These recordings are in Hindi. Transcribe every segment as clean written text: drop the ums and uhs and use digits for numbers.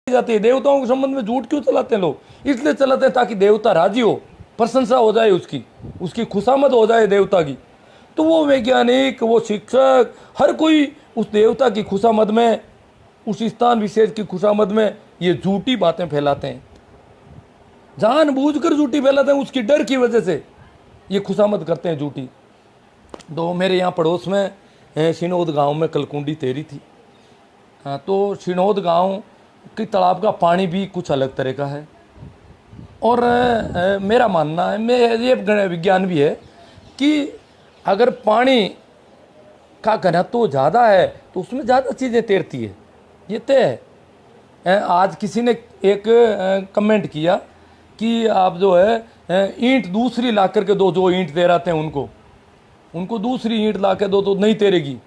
जाती है। देवताओं के संबंध में झूठ क्यों चलाते हैं लोग? इसलिए चलाते हैं ताकि देवता राजी हो, प्रशंसा हो जाए, उसकी खुशामद हो जाए देवता की। तो वो वैज्ञानिक, वो शिक्षक, हर कोई उस देवता की खुशामद में, उस स्थान विशेष की खुशामद में ये झूठी बातें फैलाते हैं, जानबूझकर झूठी फैलाते हैं। उसकी डर की वजह से ये खुशामद करते हैं झूठी। तो मेरे यहाँ पड़ोस में शिनोद गांव में कलकुंडी तैरी थी। हाँ, तो शिनोद गांव की तालाब का पानी भी कुछ अलग तरह का है। और मेरा मानना है, ये विज्ञान भी है, कि अगर पानी का घनत्व तो ज़्यादा है तो उसमें ज़्यादा चीज़ें तैरती है, ये तय है। आज किसी ने एक कमेंट किया कि आप जो है ईंट दूसरी ला करके दो, जो ईंट तैराते हैं उनको दूसरी ईंट ला के दो तो नहीं तैरेगी।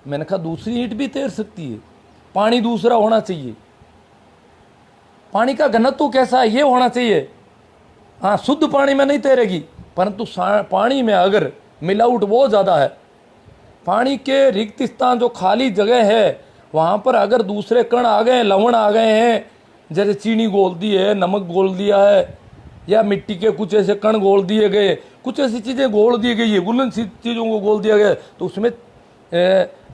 मैंने कहा दूसरी ईंट भी तैर सकती है, पानी दूसरा होना चाहिए, पानी का घनत्व कैसा है ये होना चाहिए। हाँ, शुद्ध पानी में नहीं तैरेगी, परंतु पानी में अगर मिलावट बहुत ज़्यादा है, पानी के रिक्त स्थान जो खाली जगह है वहाँ पर अगर दूसरे कण आ गए, लवण आ गए हैं, जैसे चीनी घोल दी है, नमक घोल दिया है, या मिट्टी के कुछ ऐसे कण घोल दिए गए, कुछ ऐसी चीज़ें घोल दी गई है, घुलनशील चीज़ों को घोल दिया गया, तो उसमें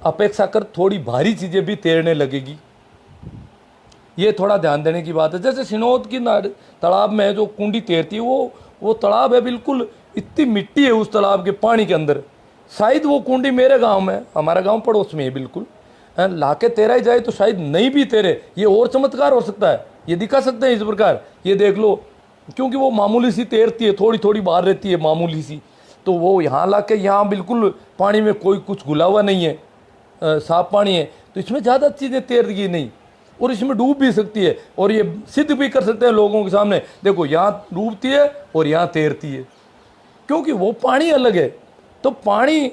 अपेक्षाकृत थोड़ी भारी चीज़ें भी तैरने लगेगी। ये थोड़ा ध्यान देने की बात है। जैसे शिनोद की तालाब में जो कुंडी तैरती है, वो तालाब है, बिल्कुल इतनी मिट्टी है उस तालाब के पानी के अंदर। शायद वो कुंडी मेरे गांव में, हमारा गांव पड़ोस में है, बिल्कुल लाके तैरा ही जाए तो शायद नहीं भी तैरे। ये और चमत्कार हो सकता है, ये दिखा सकते हैं इस प्रकार, ये देख लो, क्योंकि वो मामूली सी तैरती है, थोड़ी थोड़ी बाहर रहती है, मामूली सी। तो वो यहाँ लाके, यहाँ बिल्कुल पानी में कोई कुछ घुला हुआ नहीं है, साफ पानी है, तो इसमें ज़्यादा चीज़ें तैरगी नहीं, और इसमें डूब भी सकती है। और ये सिद्ध भी कर सकते हैं लोगों के सामने, देखो यहाँ डूबती है और यहाँ तैरती है, क्योंकि वो पानी अलग है। तो पानी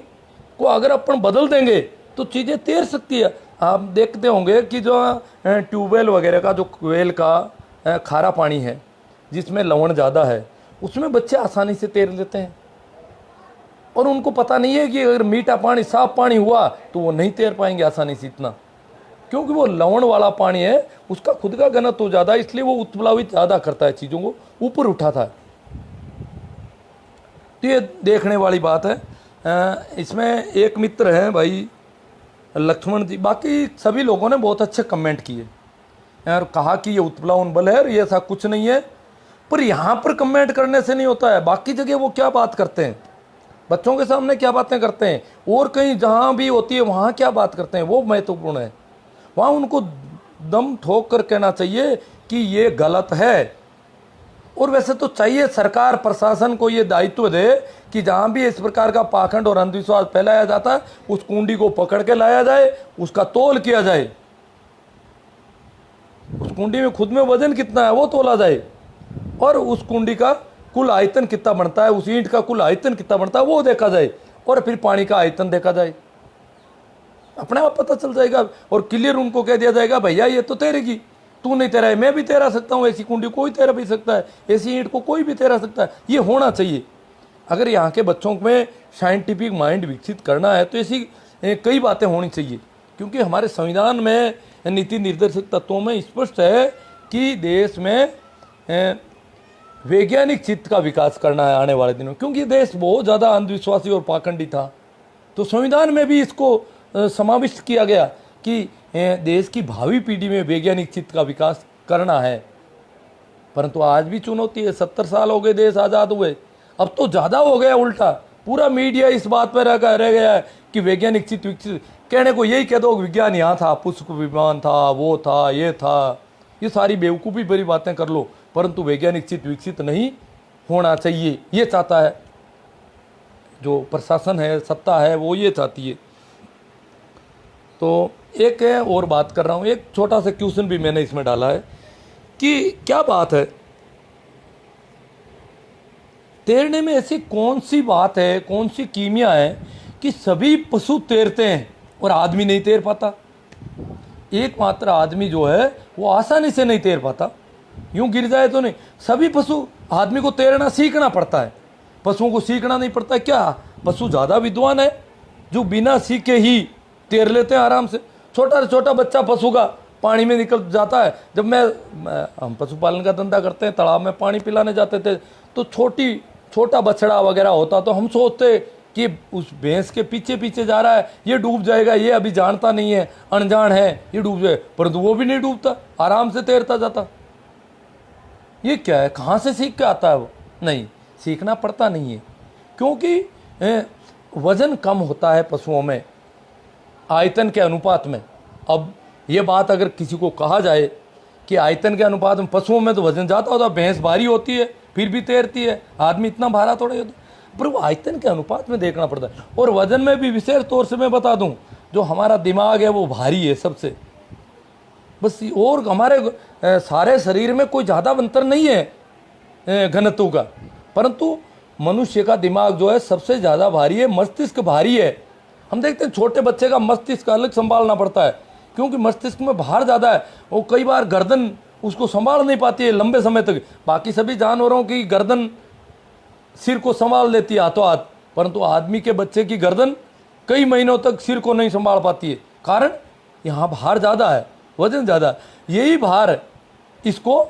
को अगर अपन बदल देंगे तो चीज़ें तैर सकती है। आप देखते होंगे कि जो ट्यूबवेल वगैरह का, जो वेल का खारा पानी है जिसमें लवण ज़्यादा है, उसमें बच्चे आसानी से तैर लेते हैं, और उनको पता नहीं है कि अगर मीठा पानी, साफ पानी हुआ तो वो नहीं तैर पाएंगे आसानी से इतना, क्योंकि वो लवण वाला पानी है, उसका खुद का घनत्व ज़्यादा है, इसलिए वो उत्प्लावित ज़्यादा करता है, चीज़ों को ऊपर उठाता है। तो ये देखने वाली बात है। इसमें एक मित्र हैं भाई लक्ष्मण जी, बाकी सभी लोगों ने बहुत अच्छे कमेंट किए और कहा कि ये उत्प्लावन बल है, ये ऐसा कुछ नहीं है। पर यहाँ पर कमेंट करने से नहीं होता है, बाकी जगह वो क्या बात करते हैं, बच्चों के सामने क्या बातें करते हैं, और कहीं जहाँ भी होती है वहाँ क्या बात करते हैं, वो महत्वपूर्ण है। वहाँ उनको दम ठोक कर कहना चाहिए कि ये गलत है। और वैसे तो चाहिए सरकार प्रशासन को ये दायित्व दे कि जहाँ भी इस प्रकार का पाखंड और अंधविश्वास फैलाया जाता है, उस कुंडी को पकड़ के लाया जाए, उसका तोल किया जाए, उस कुंडी में खुद में वजन कितना है वो तोला जाए, और उस कुंडी का कुल आयतन कितना बनता है, उस ईंट का कुल आयतन कितना बनता है वो देखा जाए, और फिर पानी का आयतन देखा जाए, अपने आप पता चल जाएगा। और क्लियर उनको कह दिया जाएगा, भैया ये तो तैरेगी, तू नहीं तैरा है, मैं भी तैरा सकता हूँ, ऐसी कुंडी कोई तैरा भी सकता है, ऐसी ईंट को कोई भी तैरा सकता है। ये होना चाहिए। अगर यहाँ के बच्चों में साइंटिफिक माइंड विकसित करना है तो ऐसी कई बातें होनी चाहिए, क्योंकि हमारे संविधान में, नीति निर्देशक तत्वों में स्पष्ट है कि देश में वैज्ञानिक चित्त का विकास करना है आने वाले दिनों, क्योंकि देश बहुत ज़्यादा अंधविश्वासी और पाखंडी था। तो संविधान में भी इसको समाविष्ट किया गया कि देश की भावी पीढ़ी में वैज्ञानिक चित्त का विकास करना है। परंतु आज भी चुनौती है, 70 साल हो गए देश आज़ाद हुए, अब तो ज़्यादा हो गया उल्टा, पूरा मीडिया इस बात पर रह गया है कि वैज्ञानिक चित्त विकसित, कहने को यही कह दो विज्ञान यहाँ था, पुष्प विमान था, वो था, ये था, ये सारी बेवकूफ़ी भरी बातें कर लो, परंतु वैज्ञानिक चित्त विकसित नहीं होना चाहिए, ये चाहता है जो प्रशासन है, सत्ता है, वो ये चाहती है। तो एक है और बात कर रहा हूँ, एक छोटा सा क्वेश्चन भी मैंने इसमें डाला है कि क्या बात है, तैरने में ऐसी कौन सी बात है, कौन सी कीमिया है कि सभी पशु तैरते हैं और आदमी नहीं तैर पाता। एकमात्र आदमी जो है वो आसानी से नहीं तैर पाता, यूं गिर जाए तो नहीं। सभी पशु, आदमी को तैरना सीखना पड़ता है, पशुओं को सीखना नहीं पड़ता। क्या पशु ज़्यादा विद्वान है जो बिना सीखे ही तैर लेते हैं आराम से? छोटा से छोटा बच्चा पशु का पानी में निकल जाता है। जब हम पशुपालन का धंधा करते हैं, तालाब में पानी पिलाने जाते थे तो छोटा बछड़ा वगैरह होता, तो हम सोचते कि उस भैंस के पीछे पीछे जा रहा है, ये डूब जाएगा, ये अभी जानता नहीं है, अनजान है, ये डूब जाए, परंतु वो भी नहीं डूबता, आराम से तैरता जाता। ये क्या है, कहाँ से सीख के आता है वो? नहीं, सीखना पड़ता नहीं है, क्योंकि वजन कम होता है पशुओं में आयतन के अनुपात में। अब ये बात अगर किसी को कहा जाए कि आयतन के अनुपात में पशुओं में तो वजन ज़्यादा होता है, भैंस भारी होती है फिर भी तैरती है, आदमी इतना भारा थोड़ा होता, पर वो आयतन के अनुपात में देखना पड़ता है। और वजन में भी विशेष तौर से मैं बता दूं, जो हमारा दिमाग है वो भारी है सबसे, बस। और हमारे सारे शरीर में कोई ज़्यादा अंतर नहीं है घनत्व का, परंतु मनुष्य का दिमाग जो है सबसे ज़्यादा भारी है, मस्तिष्क भारी है। हम देखते हैं छोटे बच्चे का मस्तिष्क अलग संभालना पड़ता है, क्योंकि मस्तिष्क में भार ज़्यादा है, वो कई बार गर्दन उसको संभाल नहीं पाती है लंबे समय तक। बाकी सभी जानवरों की गर्दन सिर को संभाल लेती है हाथों हाथ, परंतु आदमी के बच्चे की गर्दन कई महीनों तक सिर को नहीं संभाल पाती है, कारण यहाँ भार ज़्यादा है, वजन ज़्यादा। यही भार इसको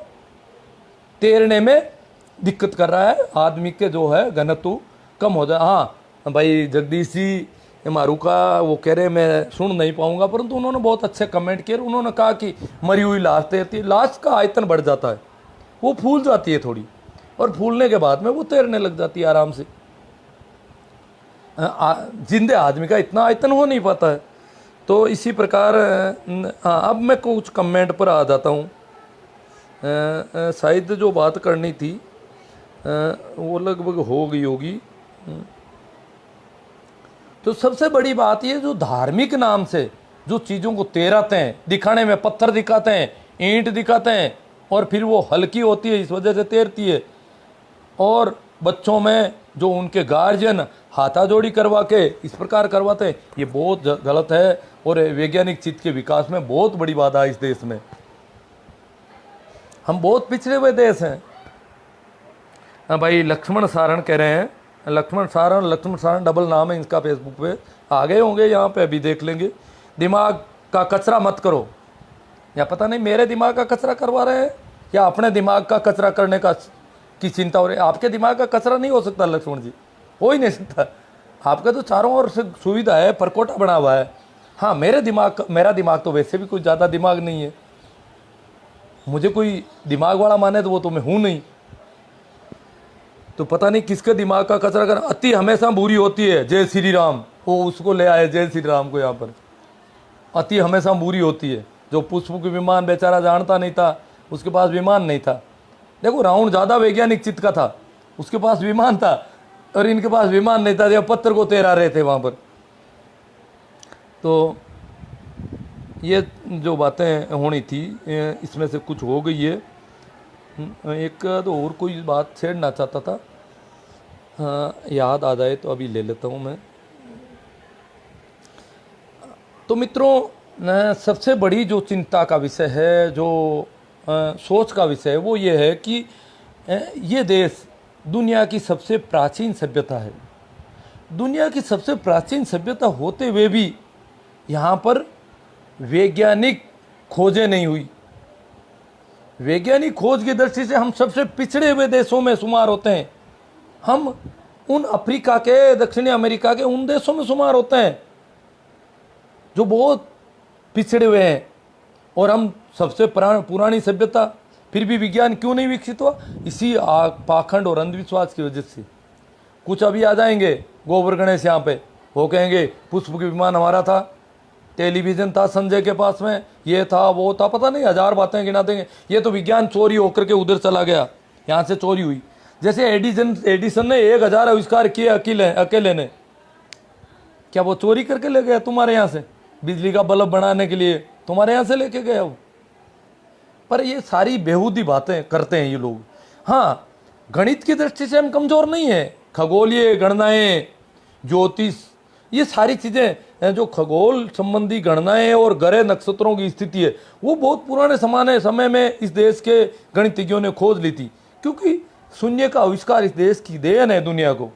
तैरने में दिक्कत कर रहा है, आदमी के जो है घनत्व कम हो जाए। हाँ भाई जगदीश जी मारू का वो कह रहे मैं सुन नहीं पाऊंगा, परंतु उन्होंने बहुत अच्छे कमेंट किए। उन्होंने कहा कि मरी हुई लाश तैरती है, लाश का आयतन बढ़ जाता है, वो फूल जाती है थोड़ी, और फूलने के बाद में वो तैरने लग जाती है आराम से। जिंदे आदमी का इतना आयतन हो नहीं पाता है। तो इसी प्रकार अब मैं कुछ कमेंट पर आ जाता हूँ। शायद जो बात करनी थी वो लगभग हो गई होगी। तो सबसे बड़ी बात ये, जो धार्मिक नाम से जो चीज़ों को तैराते हैं, दिखाने में पत्थर दिखाते हैं, ईंट दिखाते हैं, और फिर वो हल्की होती है इस वजह से तैरती है, और बच्चों में जो उनके गार्जियन हाथाजोड़ी करवा के इस प्रकार करवाते हैं, ये बहुत गलत है, और वैज्ञानिक चित्त के विकास में बहुत बड़ी बाधा है इस देश में। हम बहुत पिछड़े हुए देश हैं। हाँ भाई लक्ष्मण सारण कह रहे हैं, लक्ष्मण सारण डबल नाम है इनका, फेसबुक पे आ गए होंगे, यहाँ पे अभी देख लेंगे। दिमाग का कचरा मत करो, या पता नहीं मेरे दिमाग का कचरा करवा रहे हैं या अपने दिमाग का कचरा करने की चिंता हो रही है। आपके दिमाग का कचरा नहीं हो सकता लक्ष्मण जी, हो ही नहीं सकता। आपका तो चारों ओर से सुविधा है, परकोटा बना हुआ है। हाँ मेरा दिमाग तो वैसे भी कुछ ज़्यादा दिमाग नहीं है, मुझे कोई दिमाग वाला माने तो वो तो मैं हूँ नहीं। तो पता नहीं किसके दिमाग का कचरा कर। अति हमेशा बुरी होती है, जय श्री राम, वो उसको ले आए जय श्री राम को यहाँ पर। अति हमेशा बुरी होती है। जो पुष्प के विमान बेचारा जानता नहीं था, उसके पास विमान नहीं था। देखो रावण ज़्यादा वैज्ञानिक चित्त का था, उसके पास विमान था, और इनके पास विमान नहीं था, जब पत्थर को तैरा रहे थे वहाँ पर। तो ये जो बातें होनी थी इसमें से कुछ हो गई है। एक तो और कोई बात छेड़ना चाहता था, हाँ याद आ जाए तो अभी ले लेता हूँ मैं। तो मित्रों सबसे बड़ी जो चिंता का विषय है, जो सोच का विषय है, वो ये है कि ये देश दुनिया की सबसे प्राचीन सभ्यता है। दुनिया की सबसे प्राचीन सभ्यता होते हुए भी यहाँ पर वैज्ञानिक खोजें नहीं हुई। वैज्ञानिक खोज की दृष्टि से हम सबसे पिछड़े हुए देशों में शुमार होते हैं। हम उन अफ्रीका के, दक्षिणी अमेरिका के उन देशों में शुमार होते हैं जो बहुत पिछड़े हुए हैं, और हम सबसे पुरानी सभ्यता, फिर भी विज्ञान क्यों नहीं विकसित हुआ? इसी पाखंड और अंधविश्वास की वजह से। कुछ अभी आ जाएंगे गोबर गणेश यहाँ पे, वो कहेंगे पुष्प के विमान हमारा था, टेलीविजन था संजय के पास में, ये था वो था, पता नहीं हजार बातें गिना देंगे। ये तो विज्ञान चोरी होकर के उधर चला गया, यहाँ से चोरी हुई। जैसे एडिसन ने 1000 आविष्कार किए अकेले ने, क्या वो चोरी करके ले गया तुम्हारे यहाँ से? बिजली का बल्ब बनाने के लिए तुम्हारे यहाँ से लेके गया वो। पर ये सारी बेहूदी बातें करते हैं ये लोग। हाँ गणित की दृष्टि से हम कमजोर नहीं है, खगोलीय गणनाएं, ज्योतिष, ये सारी चीज़ें जो खगोल संबंधी गणनाएं और ग्रह नक्षत्रों की स्थिति है, वो बहुत पुराने समय में इस देश के गणितज्ञों ने खोज ली थी। क्योंकि शून्य का आविष्कार इस देश की देन है दुनिया को।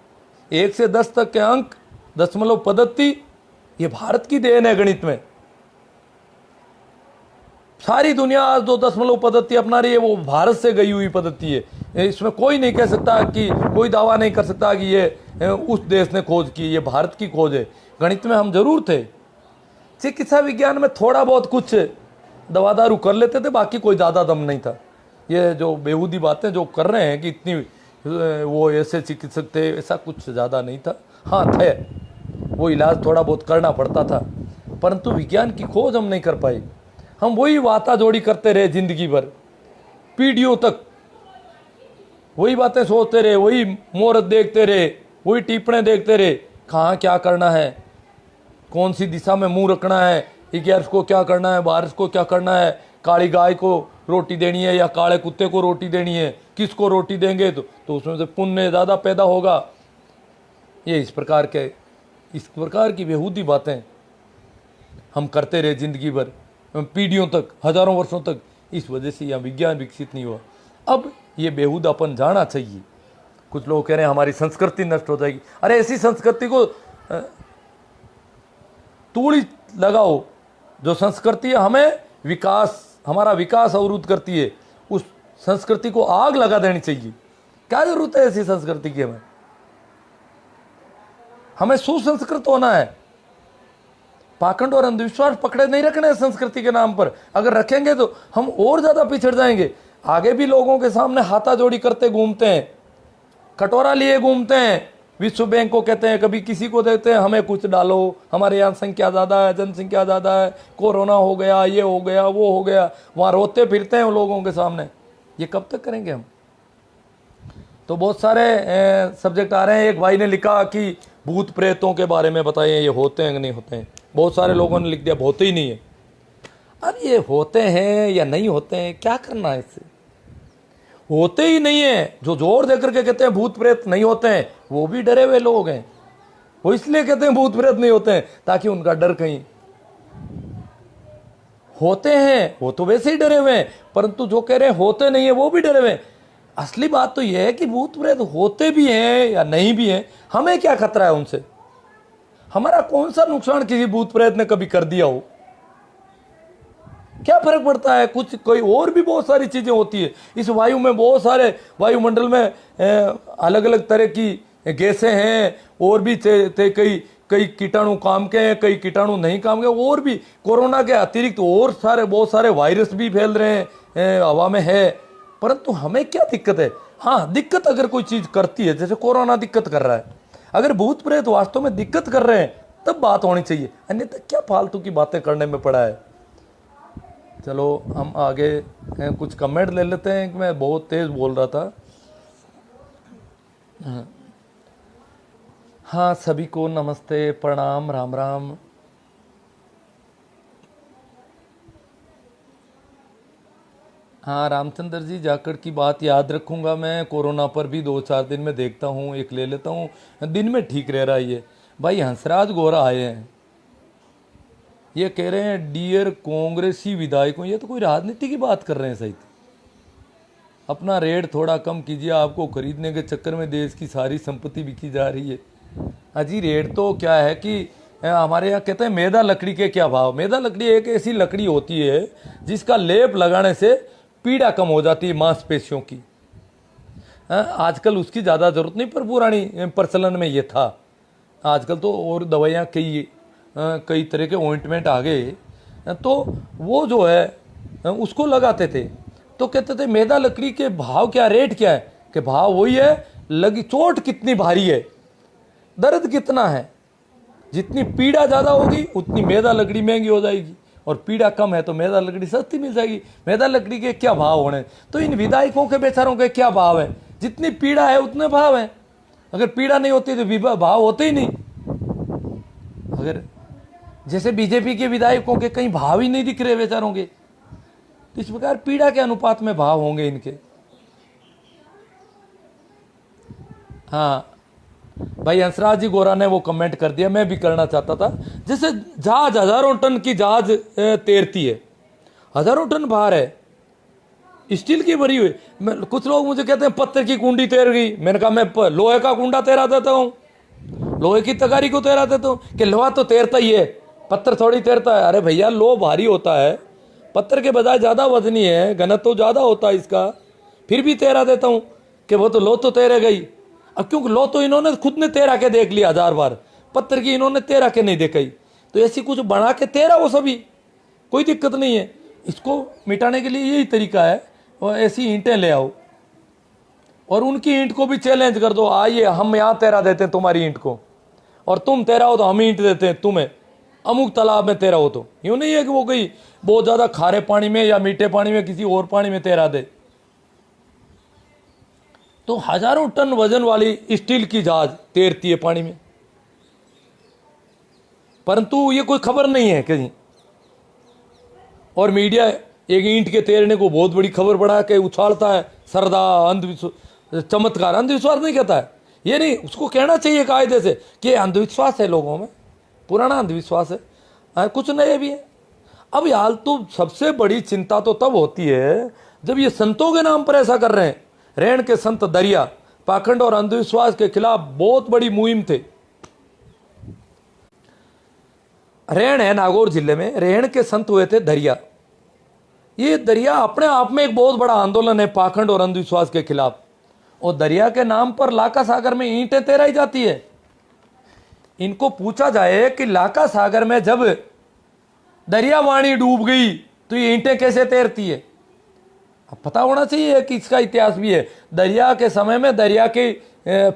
1 से 10 तक के अंक, दशमलव पद्धति, ये भारत की देन है गणित में। सारी दुनिया आज 2 दशमलव पद्धति अपना रही है, वो भारत से गई हुई पद्धति है। इसमें कोई नहीं कह सकता कि, कोई दावा नहीं कर सकता कि ये उस देश ने खोज की, ये भारत की खोज है। गणित में हम जरूर थे, चिकित्सा विज्ञान में थोड़ा बहुत कुछ दवा दारू कर लेते थे, बाकी कोई ज़्यादा दम नहीं था। ये जो बेहूदी बातें जो कर रहे हैं कि इतनी वो ऐसे चिकित्सक थे, ऐसा कुछ ज़्यादा नहीं था। हाँ थे, वो इलाज थोड़ा बहुत करना पड़ता था, परंतु विज्ञान की खोज हम नहीं कर पाए। हम वही वाता जोड़ी करते रहे जिंदगी भर, पीढ़ियों तक वही बातें सोचते रहे, वही मुहूर्त देखते रहे, वही टिप्पणे देखते रहे, कहाँ क्या करना है, कौन सी दिशा में मुंह रखना है, 11 को क्या करना है, 12 को क्या करना है, काली गाय को रोटी देनी है या काले कुत्ते को रोटी देनी है, किसको रोटी देंगे तो उसमें से पुण्य ज़्यादा पैदा होगा। ये इस प्रकार की बेहूदी बातें हम करते रहे जिंदगी भर, पीढ़ियों तक, हजारों वर्षों तक। इस वजह से यह विज्ञान विकसित नहीं हुआ। अब ये बेहूदापन जाना चाहिए। कुछ लोग कह रहे हैं हमारी संस्कृति नष्ट हो जाएगी। अरे ऐसी संस्कृति को तूड़ी लगाओ जो संस्कृति हमें हमारा विकास अवरुद्ध करती है, उस संस्कृति को आग लगा देनी चाहिए। क्या जरूरत है ऐसी संस्कृति की? हमें सुसंस्कृत होना है। पाखंड और अंधविश्वास पकड़े नहीं रखने हैं संस्कृति के नाम पर। अगर रखेंगे तो हम और ज्यादा पिछड़ जाएंगे। आगे भी लोगों के सामने हाथाजोड़ी करते घूमते हैं, कटोरा लिए घूमते हैं, विश्व बैंक को कहते हैं, कभी किसी को देते हैं हमें कुछ डालो, हमारे यहाँ संख्या ज़्यादा है, जनसंख्या ज़्यादा है, कोरोना हो गया, ये हो गया, वो हो गया, वहाँ रोते फिरते हैं लोगों के सामने। ये कब तक करेंगे हम? तो बहुत सारे सब्जेक्ट आ रहे हैं। एक भाई ने लिखा कि भूत प्रेतों के बारे में बताइए, ये होते हैं कि नहीं होते हैं। बहुत सारे लोगों ने लिख दिया होते ही नहीं है। अरे ये होते हैं या नहीं होते हैं, क्या करना है इससे? होते ही नहीं है। जो जोर देकर के कहते हैं भूत प्रेत नहीं होते हैं, वो भी डरे हुए लोग हैं। वो इसलिए कहते हैं भूत प्रेत नहीं होते हैं ताकि उनका डर कहीं। होते हैं वो तो वैसे ही डरे हुए हैं, परंतु जो कह रहे हैं होते नहीं है वो भी डरे हुए हैं। असली बात तो यह है कि भूत प्रेत होते भी हैं या नहीं भी हैं, हमें क्या खतरा है उनसे? हमारा कौन सा नुकसान किसी भूत प्रेत ने कभी कर दिया हो? क्या फर्क पड़ता है? कुछ कोई और भी बहुत सारी चीजें होती है इस वायु में। बहुत सारे वायुमंडल में अलग अलग तरह की गैसें हैं, और भी कई कीटाणु काम के हैं, कई कीटाणु नहीं काम के। और भी कोरोना के अतिरिक्त और बहुत सारे वायरस भी फैल रहे हैं, हवा में है। परंतु हमें क्या दिक्कत है? हाँ, दिक्कत अगर कोई चीज करती है, जैसे कोरोना दिक्कत कर रहा है, अगर भूत प्रेत वास्तव में दिक्कत कर रहे हैं तब बात होनी चाहिए, अन्यथा क्या फालतू की बातें करने में पड़ा है। चलो हम आगे कुछ कमेंट ले लेते हैं कि मैं बहुत तेज बोल रहा था। हाँ, सभी को नमस्ते, प्रणाम, राम राम। हाँ रामचंद्र जी, जाकर की बात याद रखूंगा मैं। कोरोना पर भी 2-4 दिन में देखता हूँ, एक ले लेता हूँ, दिन में ठीक रह रहा है ये। भाई हंसराज गोरा आए हैं, ये कह रहे हैं डियर कांग्रेसी विधायकों। ये तो कोई राजनीति की बात कर रहे हैं सही। अपना रेट थोड़ा कम कीजिए, आपको खरीदने के चक्कर में देश की सारी संपत्ति बिकी जा रही है। अजी रेट तो क्या है कि हमारे यहाँ कहते हैं मैदा लकड़ी के क्या भाव। मैदा लकड़ी एक ऐसी लकड़ी होती है जिसका लेप लगाने से पीड़ा कम हो जाती है मांसपेशियों की। आजकल उसकी ज़्यादा जरूरत नहीं, पर पुरानी प्रचलन में ये था। आजकल तो और दवाइयाँ कई तरह के ऑइंटमेंट आ गए, तो वो जो है उसको लगाते थे। तो कहते थे मैदा लकड़ी के भाव क्या, रेट क्या है? कि भाव वही है, लगी चोट कितनी भारी है, दर्द कितना है। जितनी पीड़ा ज़्यादा होगी उतनी मैदा लकड़ी महंगी हो जाएगी, और पीड़ा कम है तो मैदा लकड़ी सस्ती मिल जाएगी। मैदा लकड़ी के क्या भाव होने? तो इन विधायकों के बेचारों के क्या भाव है? जितनी पीड़ा है उतने भाव है। अगर पीड़ा नहीं होती तो भाव होते ही नहीं। अगर जैसे बीजेपी के विधायकों के कहीं भाव ही नहीं दिख रहे बेचारों के, तो इस प्रकार पीड़ा के अनुपात में भाव होंगे इनके। हाँ भाई हंसराज जी गोरा ने वो कमेंट कर दिया, मैं भी करना चाहता था। जैसे जहाज हजारों टन की जहाज तैरती है, हजारों टन भार है, स्टील की भरी हुई। कुछ लोग मुझे कहते हैं पत्थर की कुंडी तैर गई। मैंने कहा मैं लोहे का कुंडा तैरा देता हूँ, लोहे की तगारी को तैरा देता हूँ। कि लोहा तो तैरता ही है, पत्थर थोड़ी तैरता है। अरे भैया लोह भारी होता है, पत्थर के बजाय ज़्यादा वजनी है, घनत्व तो ज़्यादा होता है इसका, फिर भी तैरा देता हूँ कि वो तो लो तो तैरे गई। अब क्योंकि लो तो इन्होंने खुद ने तैरा के देख लिया 1000 बार, पत्थर की इन्होंने तैरा के नहीं देखी, तो ऐसी कुछ बना के तैरा वो सभी, कोई दिक्कत नहीं है। इसको मिटाने के लिए यही तरीका है, और ऐसी ईंटें ले आओ और उनकी ईंट को भी चैलेंज कर दो, आइए हम यहाँ तैरा देते हैं तुम्हारी ईंट को, और तुम तैराओ तो हम ईंट देते हैं तुम्हें, अमुक तालाब में तैराओ। तो यूँ नहीं है कि वो कोई बहुत ज़्यादा खारे पानी में या मीठे पानी में किसी और पानी में तैरा दे। तो हजारों टन वजन वाली स्टील की जहाज तैरती है पानी में, परंतु ये कोई खबर नहीं है कहीं। और मीडिया एक ईंट के तैरने को बहुत बड़ी खबर बढ़ा के उछालता है, श्रद्धा, अंधविश्वास, चमत्कार। अंधविश्वास नहीं कहता है, ये नहीं, उसको कहना चाहिए कायदे से कि अंधविश्वास है लोगों में, पुराना अंधविश्वास है, कुछ नए भी है। अब यार तो सबसे बड़ी चिंता तो तब होती है जब ये संतों के नाम पर ऐसा कर रहे हैं। रेण के संत दरिया पाखंड और अंधविश्वास के खिलाफ बहुत बड़ी मुहिम थे। रेण है नागौर जिले में, रेण के संत हुए थे दरिया। ये दरिया अपने आप में एक बहुत बड़ा आंदोलन है पाखंड और अंधविश्वास के खिलाफ। और दरिया के नाम पर लाका सागर में ईंटें तैराई जाती है। इनको पूछा जाए कि लाका सागर में जब दरियावाणी डूब गई तो ये ईंटें कैसे तैरती है। अब पता होना चाहिए कि इसका इतिहास भी है। दरिया के समय में दरिया के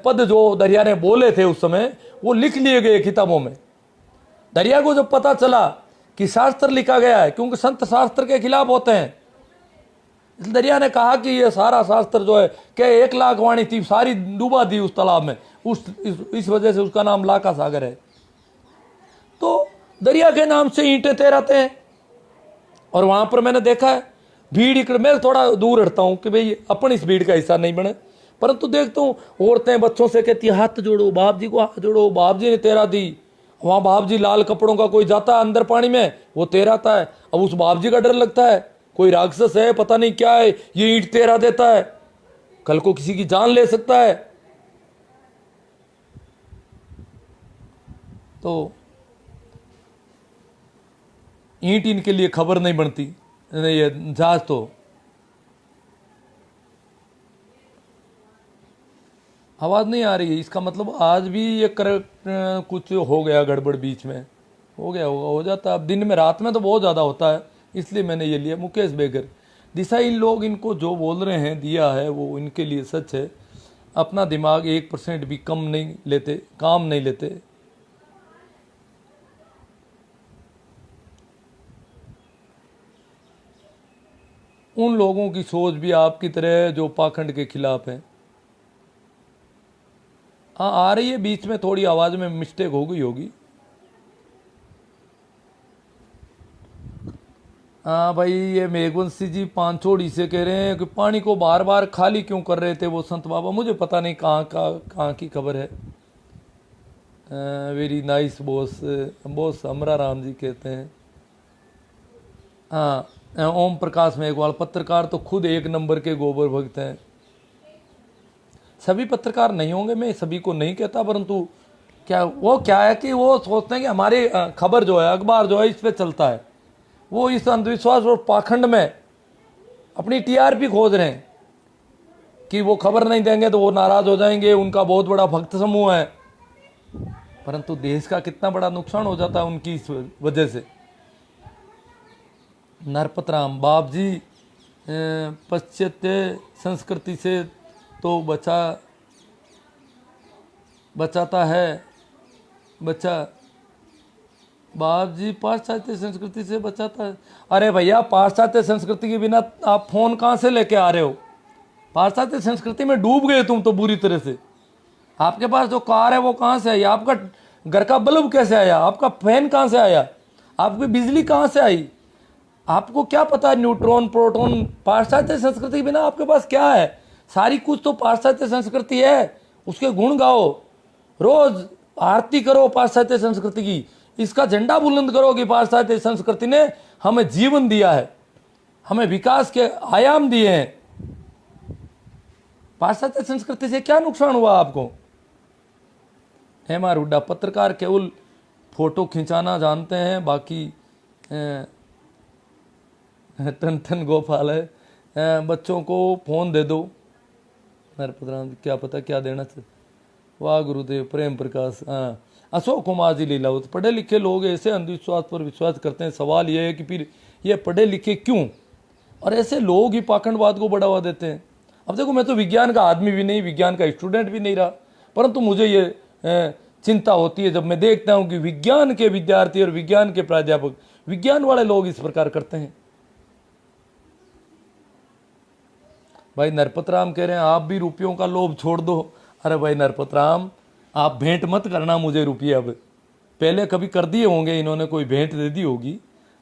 पद जो दरिया ने बोले थे उस समय वो लिख लिए गए किताबों में। दरिया को जब पता चला कि शास्त्र लिखा गया है, क्योंकि संत शास्त्र के खिलाफ होते हैं, इसलिए दरिया ने कहा कि ये सारा शास्त्र जो है क्या 1 लाख वाणी थी सारी डूबा दी उस तालाब में, इस वजह से उसका नाम लाका सागर है। तो दरिया के नाम से ईंटें तैराते हैं। और वहां पर मैंने देखा है भीड़ इकड़, मैं थोड़ा दूर हटता हूं कि भाई अपन इस भीड़ का हिस्सा नहीं बने, परंतु देखता हूँ औरतें बच्चों से कहती हाथ जोड़ो, बाप जी को हाथ जोड़ो, बाप जी ने तैरा दी। वहां बाप जी लाल कपड़ों का कोई जाता है अंदर पानी में, वो तैराता है। अब उस बाप जी का डर लगता है, कोई राक्षस है पता नहीं क्या है, ये ईंट तैरा देता है, कल को किसी की जान ले सकता है। तो ईंट इनके लिए खबर नहीं बनती, ये जहाज तो आवाज नहीं आ रही है। इसका मतलब आज भी ये करेक्ट कुछ हो गया, गड़बड़ बीच में हो गया होगा, हो जाता। अब दिन में रात में तो बहुत ज़्यादा होता है, इसलिए मैंने ये लिया। मुकेश बेगर दिशा, इन लोग इनको जो बोल रहे हैं दिया है वो इनके लिए सच है। अपना दिमाग 1% भी कम नहीं लेते, काम नहीं लेते। उन लोगों की सोच भी आपकी तरह जो पाखंड के खिलाफ है। हाँ आ रही है, बीच में थोड़ी आवाज में मिस्टेक हो गई होगी। हाँ भाई, ये मेघवंशी जी पांचोड़ी से कह रहे हैं कि पानी को बार बार खाली क्यों कर रहे थे वो संत बाबा। मुझे पता नहीं कहाँ की खबर है। वेरी नाइस बॉस, बॉस अमरा राम जी कहते हैं। हाँ ओम प्रकाश मेघवाल, पत्रकार तो खुद 1 नंबर के गोबर भक्त हैं। सभी पत्रकार नहीं होंगे, मैं सभी को नहीं कहता, परंतु क्या है कि वो सोचते हैं कि हमारी खबर जो है, अखबार जो है, इस पे चलता है। वो इस अंधविश्वास और पाखंड में अपनी टीआरपी खोज रहे हैं कि वो खबर नहीं देंगे तो वो नाराज हो जाएंगे, उनका बहुत बड़ा भक्त समूह है। परंतु देश का कितना बड़ा नुकसान हो जाता है उनकी इस वजह से। नरपत राम, बाप जी पाश्चात्य संस्कृति से तो बचाता है बच्चा। बाप जी पाश्चात्य संस्कृति से बचाता है। अरे भैया, पाश्चात्य संस्कृति के बिना आप फोन कहाँ से लेके आ रहे हो? पाश्चात्य संस्कृति में डूब गए तुम तो बुरी तरह से। आपके पास जो कार है वो कहाँ से आई? आपका घर का बल्ब कैसे आया? आपका फैन कहाँ से आया? आपकी बिजली कहाँ से आई? आपको क्या पता है न्यूट्रॉन प्रोटॉन? पाश्चात्य संस्कृति के बिना आपके पास क्या है? सारी कुछ तो पाश्चात्य संस्कृति है, उसके गुण गाओ, रोज आरती करो पाश्चात्य संस्कृति की, इसका झंडा बुलंद करो कि पाश्चात्य संस्कृति ने हमें जीवन दिया है, हमें विकास के आयाम दिए हैं। पाश्चात्य संस्कृति से क्या नुकसान हुआ आपको? हेमा हुड्डा, पत्रकार केवल फोटो खिंचाना जानते हैं, बाकी टन टन गोपाल है, बच्चों को फ़ोन दे दो। नरपत राम जी क्या पता क्या देना चाहिए। वाह गुरुदेव प्रेम प्रकाश। हाँ, अशोक कुमार जी लीलावत। पढ़े लिखे लोग ऐसे अंधविश्वास पर विश्वास करते हैं। सवाल यह है कि फिर ये पढ़े लिखे क्यों, और ऐसे लोग ही पाखंडवाद को बढ़ावा देते हैं। अब देखो, मैं तो विज्ञान का आदमी भी नहीं, विज्ञान का स्टूडेंट भी नहीं रहा, परंतु मुझे ये चिंता होती है जब मैं देखता हूँ कि विज्ञान के विद्यार्थी और विज्ञान के प्राध्यापक, विज्ञान वाले लोग इस प्रकार करते हैं। भाई नरपत राम कह रहे हैं आप भी रुपयों का लोभ छोड़ दो। अरे भाई नरपत राम, आप भेंट मत करना मुझे रुपये। अब पहले कभी कर दिए होंगे इन्होंने, कोई भेंट दे दी होगी,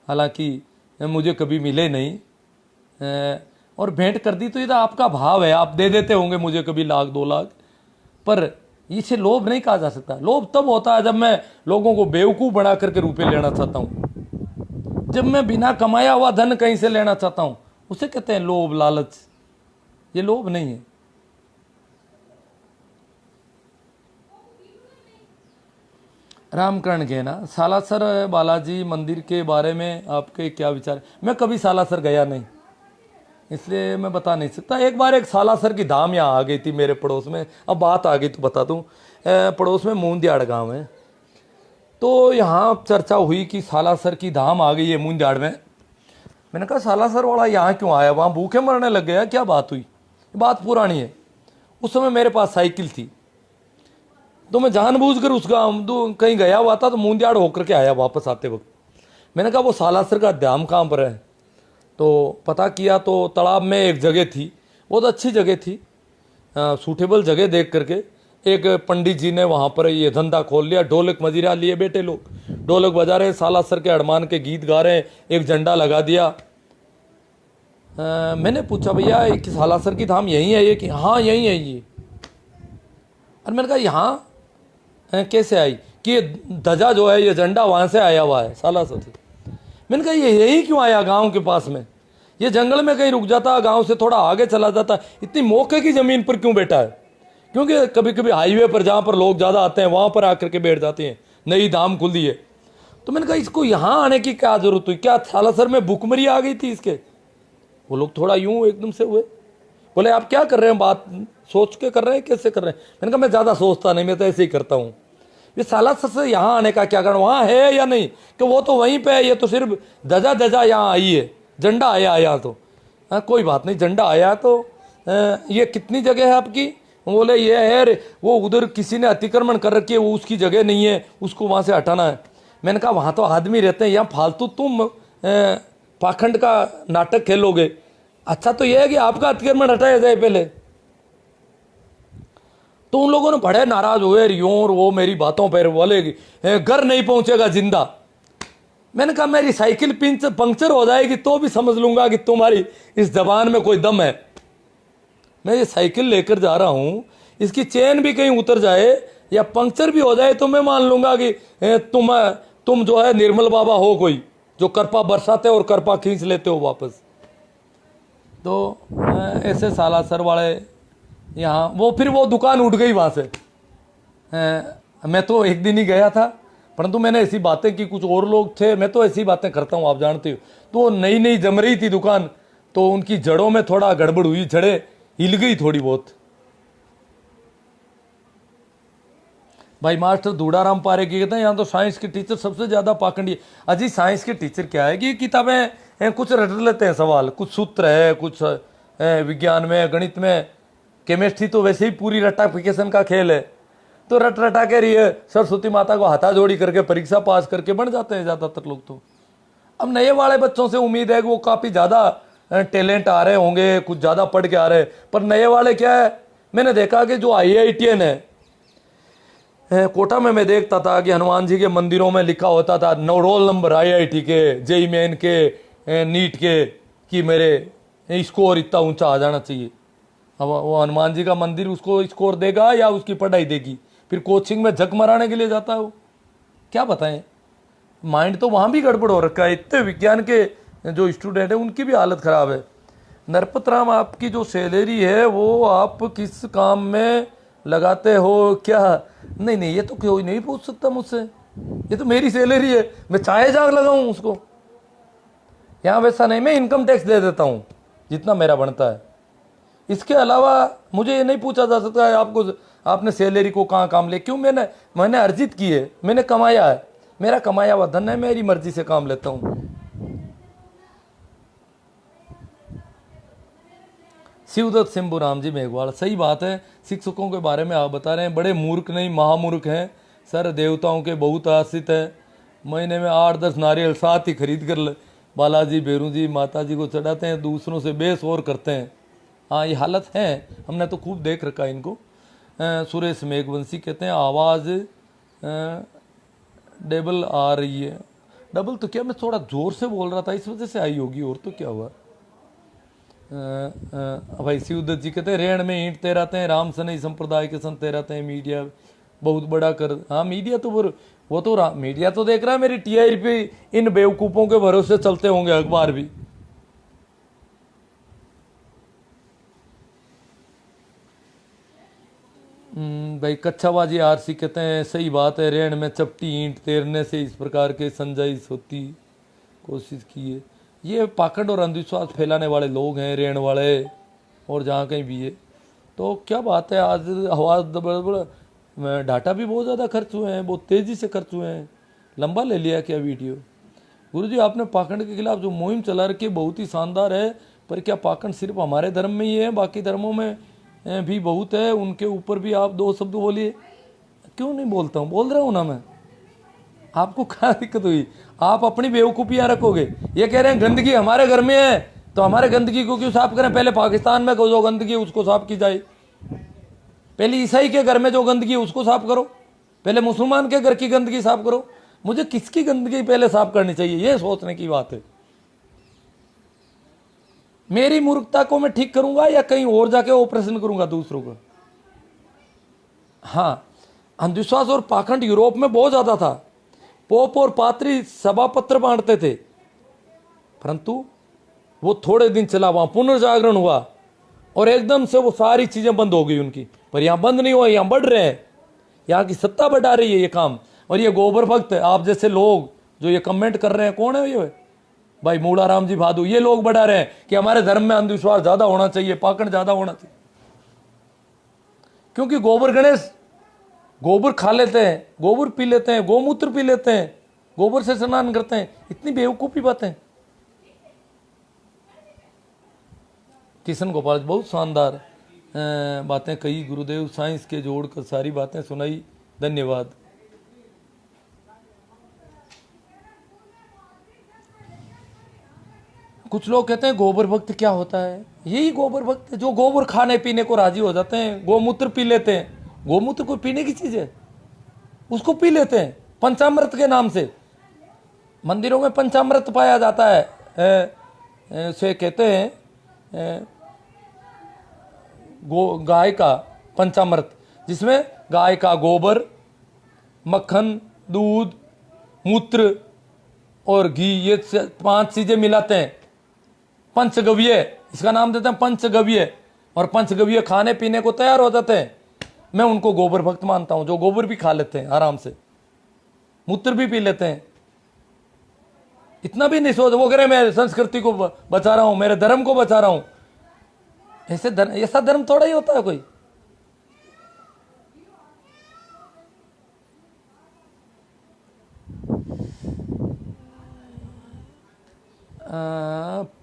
हालांकि मुझे कभी मिले नहीं। और भेंट कर दी तो ये तो आपका भाव है, आप दे देते होंगे मुझे कभी 1,00,000-2,00,000, पर इसे लोभ नहीं कहा जा सकता। लोभ तब होता है जब मैं लोगों को बेवकूफ़ बना करके रुपये लेना चाहता हूँ, जब मैं बिना कमाया हुआ धन कहीं से लेना चाहता हूँ, उसे कहते हैं लोभ लालच। ये लोभ नहीं है। रामकरण के ना, सालासर बालाजी मंदिर के बारे में आपके क्या विचार है? मैं कभी सालासर गया नहीं, इसलिए मैं बता नहीं सकता। एक बार एक सालासर की धाम यहाँ आ गई थी मेरे पड़ोस में। अब बात आ गई तो बता दूँ। पड़ोस में मूंदियाड़ गांव है, तो यहाँ चर्चा हुई कि सालासर की धाम आ गई है मूंदियाड़ में। मैंने कहा सालासर वाला यहाँ क्यों आया, वहाँ भूखे मरने लग गया, क्या बात हुई? बात पुरानी है। उस समय मेरे पास साइकिल थी, तो मैं जानबूझकर उस गाँव कहीं गया हुआ था, तो मूंदियाड़ होकर के आया वापस आते वक्त। मैंने कहा वो सालासर का धाम कहाँ पर है? तो पता किया तो तालाब में एक जगह थी, बहुत अच्छी जगह थी, सूटेबल जगह देख करके एक पंडित जी ने वहाँ पर ये धंधा खोल लिया। ढोलक मजीरा लिए बेटे लोग, ढोलक बजा रहे, सालासर के हनुमान के गीत गा रहे हैं, एक झंडा लगा दिया। मैंने पूछा भैया कि सालासर की धाम यहीं है ये? कि हाँ यहीं है ये। और मैंने कहा यहाँ कैसे आई? कि ये ध्वजा जो है, ये झंडा वहाँ से आया हुआ है सालासर से। मैंने कहा ये यही क्यों आया गांव के पास में? ये जंगल में कहीं रुक जाता, गांव से थोड़ा आगे चला जाता, इतनी मौके की ज़मीन पर क्यों बैठा है? क्योंकि कभी कभी हाईवे पर जहाँ पर लोग ज़्यादा आते हैं वहाँ पर आकर के बैठ जाते हैं, नई धाम खुल दी है। तो मैंने कहा इसको यहाँ आने की क्या ज़रूरत हुई? क्या सालासर में भूखमरी आ गई थी इसके? वो लोग थोड़ा यूँ एकदम से हुए, बोले आप क्या कर रहे हैं, बात सोच के कर रहे हैं, कैसे कर रहे हैं? मैंने कहा मैं ज़्यादा सोचता नहीं, मैं तो ऐसे ही करता हूँ। ये सालासर से यहाँ आने का क्या कारण, वहाँ है या नहीं? कि वो तो वहीं पे है, ये तो सिर्फ ध्वजा यहाँ आई है, झंडा आया यहाँ तो। हाँ कोई बात नहीं, झंडा आया तो ये कितनी जगह है आपकी? बोले ये है, वो उधर किसी ने अतिक्रमण कर रखी है, वो उसकी जगह नहीं है, उसको वहाँ से हटाना है। मैंने कहा वहाँ तो आदमी रहते हैं, यहाँ फालतू तुम पाखंड का नाटक खेलोगे। अच्छा तो यह है कि आपका अतिक्रमण हटाया जाए पहले। तो उन लोगों ने बड़े नाराज हुए, यूं और वो मेरी बातों पर बोले घर नहीं पहुंचेगा जिंदा। मैंने कहा मेरी साइकिल पंक्चर हो जाएगी तो भी समझ लूंगा कि तुम्हारी इस जबान में कोई दम है। मैं ये साइकिल लेकर जा रहा हूं, इसकी चेन भी कहीं उतर जाए या पंक्चर भी हो जाए तो मैं मान लूंगा कि तुम जो है निर्मल बाबा हो, कोई जो करपा बरसाते और करपा खींच लेते हो वापस। तो ऐसे सालासर वाले यहाँ, वो फिर वो दुकान उठ गई वहाँ से। मैं तो एक दिन ही गया था, परंतु मैंने ऐसी बातें की, कुछ और लोग थे, मैं तो ऐसी बातें करता हूँ आप जानते हो। तो नई नई जम रही थी दुकान, तो उनकी जड़ों में थोड़ा गड़बड़ हुई, जड़ें हिल गई थोड़ी बहुत। भाई मास्टर धूड़ाराम पारे की कहते हैं यहाँ तो साइंस के टीचर सबसे ज़्यादा पाखंडी। अजी साइंस के टीचर क्या है कि किताबें कुछ रट लेते हैं सवाल, कुछ सूत्र है, कुछ विज्ञान में, गणित में, केमिस्ट्री तो वैसे ही पूरी रट्टाफिकेशन का खेल है। तो रट रटा के रही है, सरस्वती माता को हाथा जोड़ी करके परीक्षा पास करके बन जाते हैं ज़्यादातर लोग। तो अब नए वाले बच्चों से उम्मीद है कि वो काफ़ी ज़्यादा टैलेंट आ रहे होंगे, कुछ ज़्यादा पढ़ के आ रहे हैं। पर नए वाले क्या है, मैंने देखा कि जो IITian है, कोटा में मैं देखता था कि हनुमान जी के मंदिरों में लिखा होता था रोल नंबर IIT के, JEE मेन के, नीट के, कि मेरे स्कोर इतना ऊंचा आ जाना चाहिए। अब वो हनुमान जी का मंदिर उसको स्कोर देगा या उसकी पढ़ाई देगी? फिर कोचिंग में झक मराने के लिए जाता है वो, क्या बताएं। माइंड तो वहाँ भी गड़बड़ हो रखा है। इतने विज्ञान के जो स्टूडेंट हैं उनकी भी हालत ख़राब है। नरपत राम, आपकी जो सैलरी है वो आप किस काम में लगाते हो क्या? नहीं नहीं, ये तो कोई नहीं पूछ सकता मुझसे, ये तो मेरी सैलरी है, मैं चाहे जाग लगाऊं उसको। यहाँ वैसा नहीं, मैं इनकम टैक्स दे देता हूँ जितना मेरा बनता है। इसके अलावा मुझे ये नहीं पूछा जा सकता है आपको, आपने सैलरी को कहाँ काम ले, क्यों? मैंने अर्जित की है, मैंने कमाया है, मेरा कमाया हुआ धन है, मेरी मर्जी से काम लेता हूँ। शिवदत्त शंभूराम जी मेघवाल, सही बात है। शिक्षकों के बारे में आप बता रहे हैं, बड़े मूर्ख नहीं महामूर्ख हैं सर, देवताओं के बहुत आश्रित है, महीने में 8-10 नारियल साथ ही खरीद कर बालाजी भैरू जी माता जी को चढ़ाते हैं, दूसरों से बेस और करते हैं। हाँ ये हालत है, हमने तो खूब देख रखा है इनको। सुरेश मेघवंशी कहते हैं आवाज़ डबल आ रही है। डबल तो क्या, मैं थोड़ा ज़ोर से बोल रहा था इस वजह से आई होगी, और तो क्या हुआ। भाई शिवदत्त जी कहते हैं रेण में ईंट तैराते हैं, राम सनई संप्रदाय के संत तैराते हैं, मीडिया बहुत बड़ा कर। हाँ मीडिया तो वो तो मीडिया तो देख रहा है मेरी टीआरपी, इन बेवकूफ़ों के भरोसे चलते होंगे अखबार भी। भाई कच्छाबाजी आरसी कहते हैं सही बात है, रेण में चपटी ईंट तैरने से इस प्रकार के संजाइश होती कोशिश की है। ये पाखंड और अंधविश्वास फैलाने वाले लोग हैं रेण वाले, और जहाँ कहीं भी है। तो क्या बात है, आज आवाज़ डाटा भी बहुत ज़्यादा खर्च हुए हैं, बहुत तेज़ी से खर्च हुए हैं। लंबा ले लिया क्या वीडियो? गुरुजी आपने पाखंड के खिलाफ जो मुहिम चला रखी है बहुत ही शानदार है, पर क्या पाखंड सिर्फ हमारे धर्म में ही है? बाकी धर्मों में भी बहुत है, उनके ऊपर भी आप 2 शब्द बोलिए। क्यों नहीं बोलता हूँ, बोल रहा हूँ ना मैं। आपको क्या दिक्कत हुई? आप अपनी बेवकूफ़ियाँ रखोगे। ये कह रहे हैं गंदगी हमारे घर में है, तो हमारे गंदगी को क्यों साफ करें? पहले पाकिस्तान में जो गंदगी है उसको साफ की जाए, पहले ईसाई के घर में जो गंदगी है उसको साफ करो, पहले मुसलमान के घर की गंदगी साफ करो। मुझे किसकी गंदगी पहले साफ करनी चाहिए, ये सोचने की बात है। मेरी मूर्खता को मैं ठीक करूंगा या कहीं और जाके ऑपरेशन करूंगा दूसरों का? हाँ, अंधविश्वास और पाखंड यूरोप में बहुत ज्यादा था। पोप और पात्री सभा पत्र बांटते थे, परंतु वो थोड़े दिन चला, वहां पुनर्जागरण हुआ और एकदम से वो सारी चीजें बंद हो गई उनकी। पर यहाँ बंद नहीं हुआ, यहाँ बढ़ रहे हैं, यहाँ की सत्ता बढ़ा रही है ये काम। और ये गोबर भक्त आप जैसे लोग जो ये कमेंट कर रहे हैं, कौन है ये? भाई मूड़ाराम जी भादू, ये लोग बढ़ा रहे हैं कि हमारे धर्म में अंधविश्वास ज्यादा होना चाहिए, पाखंड ज्यादा होना चाहिए। क्योंकि गोबर गणेश गोबर खा लेते हैं, गोबर पी लेते हैं, गोमूत्र पी लेते हैं, गोबर से स्नान करते हैं। इतनी बेवकूफी बातें। किशन गोपाल बहुत शानदार बातें कही, गुरुदेव साइंस के जोड़कर सारी बातें सुनाई, धन्यवाद। कुछ लोग कहते हैं गोबर भक्त क्या होता है? यही गोबर भक्त जो गोबर खाने पीने को राजी हो जाते हैं, गोमूत्र पी लेते हैं। गोमूत्र कोई पीने की चीज है? उसको पी लेते हैं पंचामृत के नाम से। मंदिरों में पंचामृत पाया जाता है, से कहते हैं गाय का पंचामृत, जिसमें गाय का गोबर, मक्खन, दूध, मूत्र और घी, ये 5 चीजें मिलाते हैं। पंचगव्य, इसका नाम देते हैं पंचगव्य, और पंचगव्य खाने पीने को तैयार हो जाते हैं। मैं उनको गोबर भक्त मानता हूं, जो गोबर भी खा लेते हैं आराम से, मूत्र भी पी लेते हैं। इतना भी नहीं सोच, वो कह रहे मैं संस्कृति को बचा रहा हूं, मेरे धर्म को बचा रहा हूं। ऐसा धर्म थोड़ा ही होता है कोई।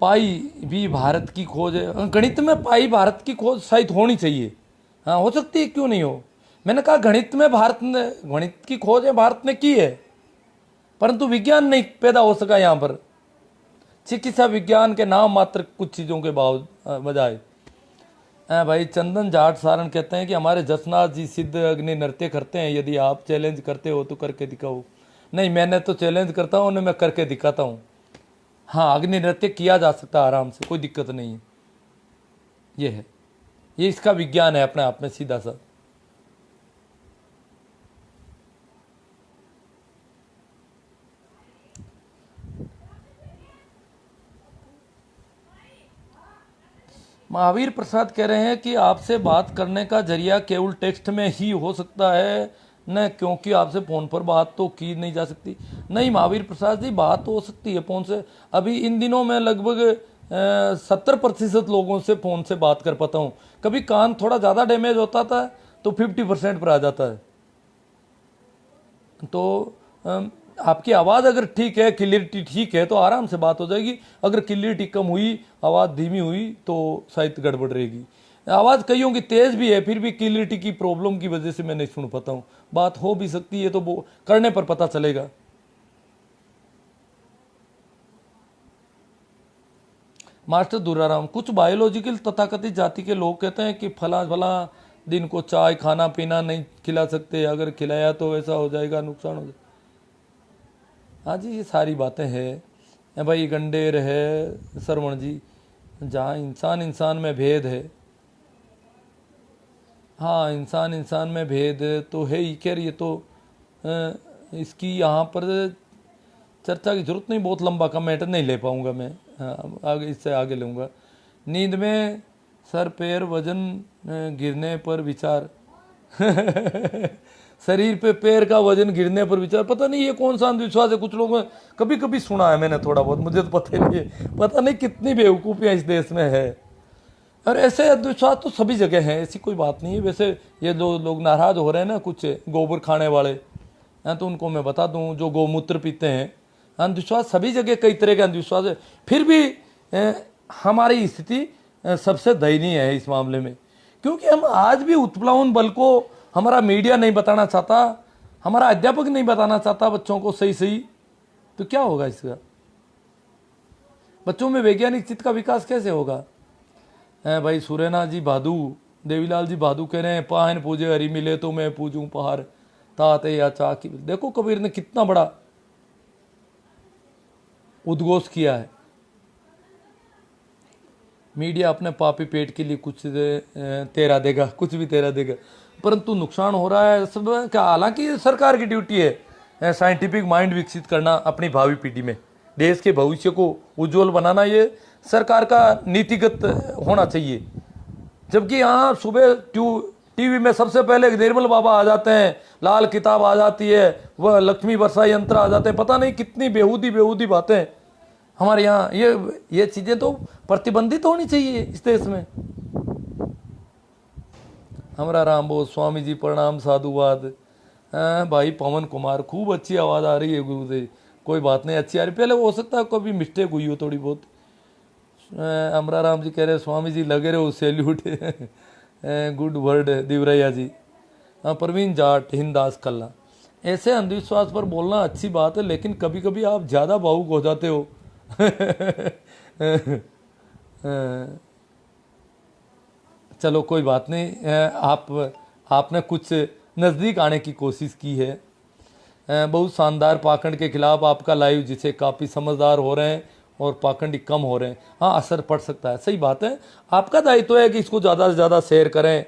पाई भी भारत की खोज है। गणित में पाई भारत की खोज शायद होनी चाहिए। हाँ हो सकती है, क्यों नहीं हो। मैंने कहा गणित में भारत ने, गणित की खोज है भारत ने की है, परंतु विज्ञान नहीं पैदा हो सका यहाँ पर। चिकित्सा विज्ञान के नाम मात्र कुछ चीज़ों के बजाय। भाई चंदन जाट सारण कहते हैं कि हमारे जसनाथ जी सिद्ध अग्नि नृत्य करते हैं, यदि आप चैलेंज करते हो तो करके दिखाओ। नहीं, मैंने तो चैलेंज करता हूँ, मैं करके दिखाता हूँ। हाँ, अग्नि नृत्य किया जा सकता है आराम से, कोई दिक्कत नहीं है। ये है, ये इसका विज्ञान है अपने आप में सीधा सा। महावीर प्रसाद कह रहे हैं कि आपसे बात करने का जरिया केवल टेक्स्ट में ही हो सकता है, न, क्योंकि आपसे फ़ोन पर बात तो की नहीं जा सकती। नहीं महावीर प्रसाद जी, बात तो हो सकती है फ़ोन से। अभी इन दिनों मैं लगभग 70% लोगों से फ़ोन से बात कर पाता हूँ। कभी कान थोड़ा ज़्यादा डैमेज होता था तो 50% पर आ जाता है। तो आपकी आवाज़ अगर ठीक है, क्लियरिटी ठीक है, तो आराम से बात हो जाएगी। अगर क्लियरिटी कम हुई, आवाज़ धीमी हुई, तो शायद गड़बड़ रहेगी। आवाज़ कईयों की तेज़ भी है, फिर भी क्लियरिटी की प्रॉब्लम की वजह से मैं नहीं सुन पाता हूँ। बात हो भी सकती है, तो वो करने पर पता चलेगा। मास्टर दुराराम, कुछ बायोलॉजिकल तथाकथित जाति के लोग कहते हैं कि फला फला दिन को चाय खाना पीना नहीं खिला सकते, अगर खिलाया तो ऐसा हो जाएगा, नुकसान हो जाएगा। हाँ जी, ये सारी बातें हैं भाई। गंडेर है सरवण जी, जहाँ इंसान इंसान में भेद है। हाँ, इंसान इंसान में भेद तो है ही। खैर ये तो इसकी यहाँ पर चर्चा की जरूरत नहीं, बहुत लंबा कमेंट नहीं ले पाऊंगा मैं। हाँ, आगे इससे आगे लूँगा। नींद में सर पैर वजन गिरने पर विचार शरीर पे पैर का वजन गिरने पर विचार, पता नहीं ये कौन सा अंधविश्वास है। कुछ लोगों ने कभी कभी सुना है मैंने थोड़ा बहुत, मुझे तो पता ही नहीं है। पता नहीं कितनी बेवकूफ़ियाँ इस देश में है। और ऐसे अंधविश्वास तो सभी जगह हैं, ऐसी कोई बात नहीं है। वैसे ये जो लोग नाराज हो रहे हैं ना, कुछ गोबर खाने वाले हैं, तो उनको मैं बता दूं, जो गौमूत्र पीते हैं, अंधविश्वास सभी जगह कई तरह के अंधविश्वास है। फिर भी हमारी स्थिति सबसे दयनीय है इस मामले में, क्योंकि हम आज भी उत्प्लावन बल को हमारा मीडिया नहीं बताना चाहता, हमारा अध्यापक नहीं बताना चाहता बच्चों को सही सही। तो क्या होगा इसका? बच्चों में वैज्ञानिक चित्त का विकास कैसे होगा? भाई सुरेना जी भादू, देवीलाल जी भादू कह रहे हैं, पाहन पूजे हरी मिले तो मैं पूजूं पहाड़, ताते या चाकी। देखो कबीर ने कितना बड़ा उद्घोष किया है। मीडिया अपने पापी पेट के लिए कुछ तेरा देगा, कुछ भी तेरा देगा, परंतु नुकसान हो रहा है सब क्या। हालांकि सरकार की ड्यूटी है साइंटिफिक माइंड विकसित करना अपनी भावी पीढ़ी में, देश के भविष्य को उज्जवल बनाना, ये सरकार का नीतिगत होना चाहिए। जबकि यहाँ सुबह टीवी में सबसे पहले निर्मल बाबा आ जाते हैं, लाल किताब आ जाती है, वह लक्ष्मी वर्षा यंत्र आ जाते हैं, पता नहीं कितनी बेहूदी बातें हमारे यहाँ। ये चीज़ें तो प्रतिबंधित होनी चाहिए इस देश में। हमारा राम बोस, स्वामी जी प्रणाम, साधुवाद। भाई पवन कुमार, खूब अच्छी आवाज़ आ रही है गुरुदेव। कोई बात नहीं, अच्छी आ रही, पहले हो सकता है कभी मिस्टेक हुई हो थोड़ी बहुत। अमरा राम जी कह रहे स्वामी जी लगे रहे हो, सैल्यूट गुड वर्ड दिवरैया जी। प्रवीण जाट, हिंदास कल्ला, ऐसे अंधविश्वास पर बोलना अच्छी बात है, लेकिन कभी कभी आप ज़्यादा भावुक हो जाते हो। चलो कोई बात नहीं, आपने कुछ नज़दीक आने की कोशिश की है। बहुत शानदार पाखंड के खिलाफ आपका लाइव, जिसे काफ़ी समझदार हो रहे हैं और पाखंडी कम हो रहे हैं। हाँ, असर पड़ सकता है, सही बात है। आपका दायित्व है कि इसको ज़्यादा से ज़्यादा शेयर करें,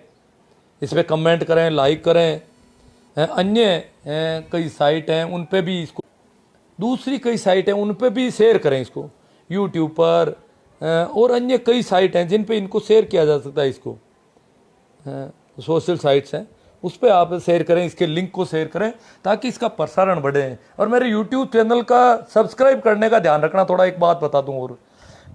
इस पर कमेंट करें, लाइक करें। अन्य कई साइट हैं उन पे भी इसको, दूसरी कई साइट हैं उन पे भी शेयर करें इसको, यूट्यूब पर और अन्य कई साइट हैं जिन पे इनको शेयर किया जा सकता है। इसको सोशल साइट्स हैं, उस पर आप शेयर करें, इसके लिंक को शेयर करें ताकि इसका प्रसारण बढ़े। और मेरे यूट्यूब चैनल का सब्सक्राइब करने का ध्यान रखना। थोड़ा एक बात बता दूं और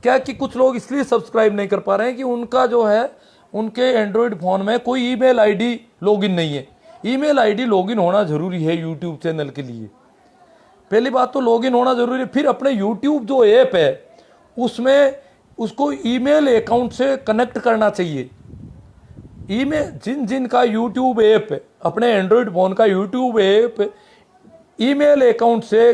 क्या कि कुछ लोग इसलिए सब्सक्राइब नहीं कर पा रहे हैं कि उनका जो है, उनके एंड्रॉयड फ़ोन में कोई ईमेल आईडी लॉगिन नहीं है। ईमेल आईडी लॉगिन होना ज़रूरी है यूट्यूब चैनल के लिए। पहली बात तो लॉगिन होना ज़रूरी है, फिर अपने यूट्यूब जो ऐप है उसमें उसको ईमेल अकाउंट से कनेक्ट करना चाहिए। ईमेल जिन का यूट्यूब ऐप, अपने एंड्रॉयड फ़ोन का यूट्यूब ऐप ईमेल अकाउंट से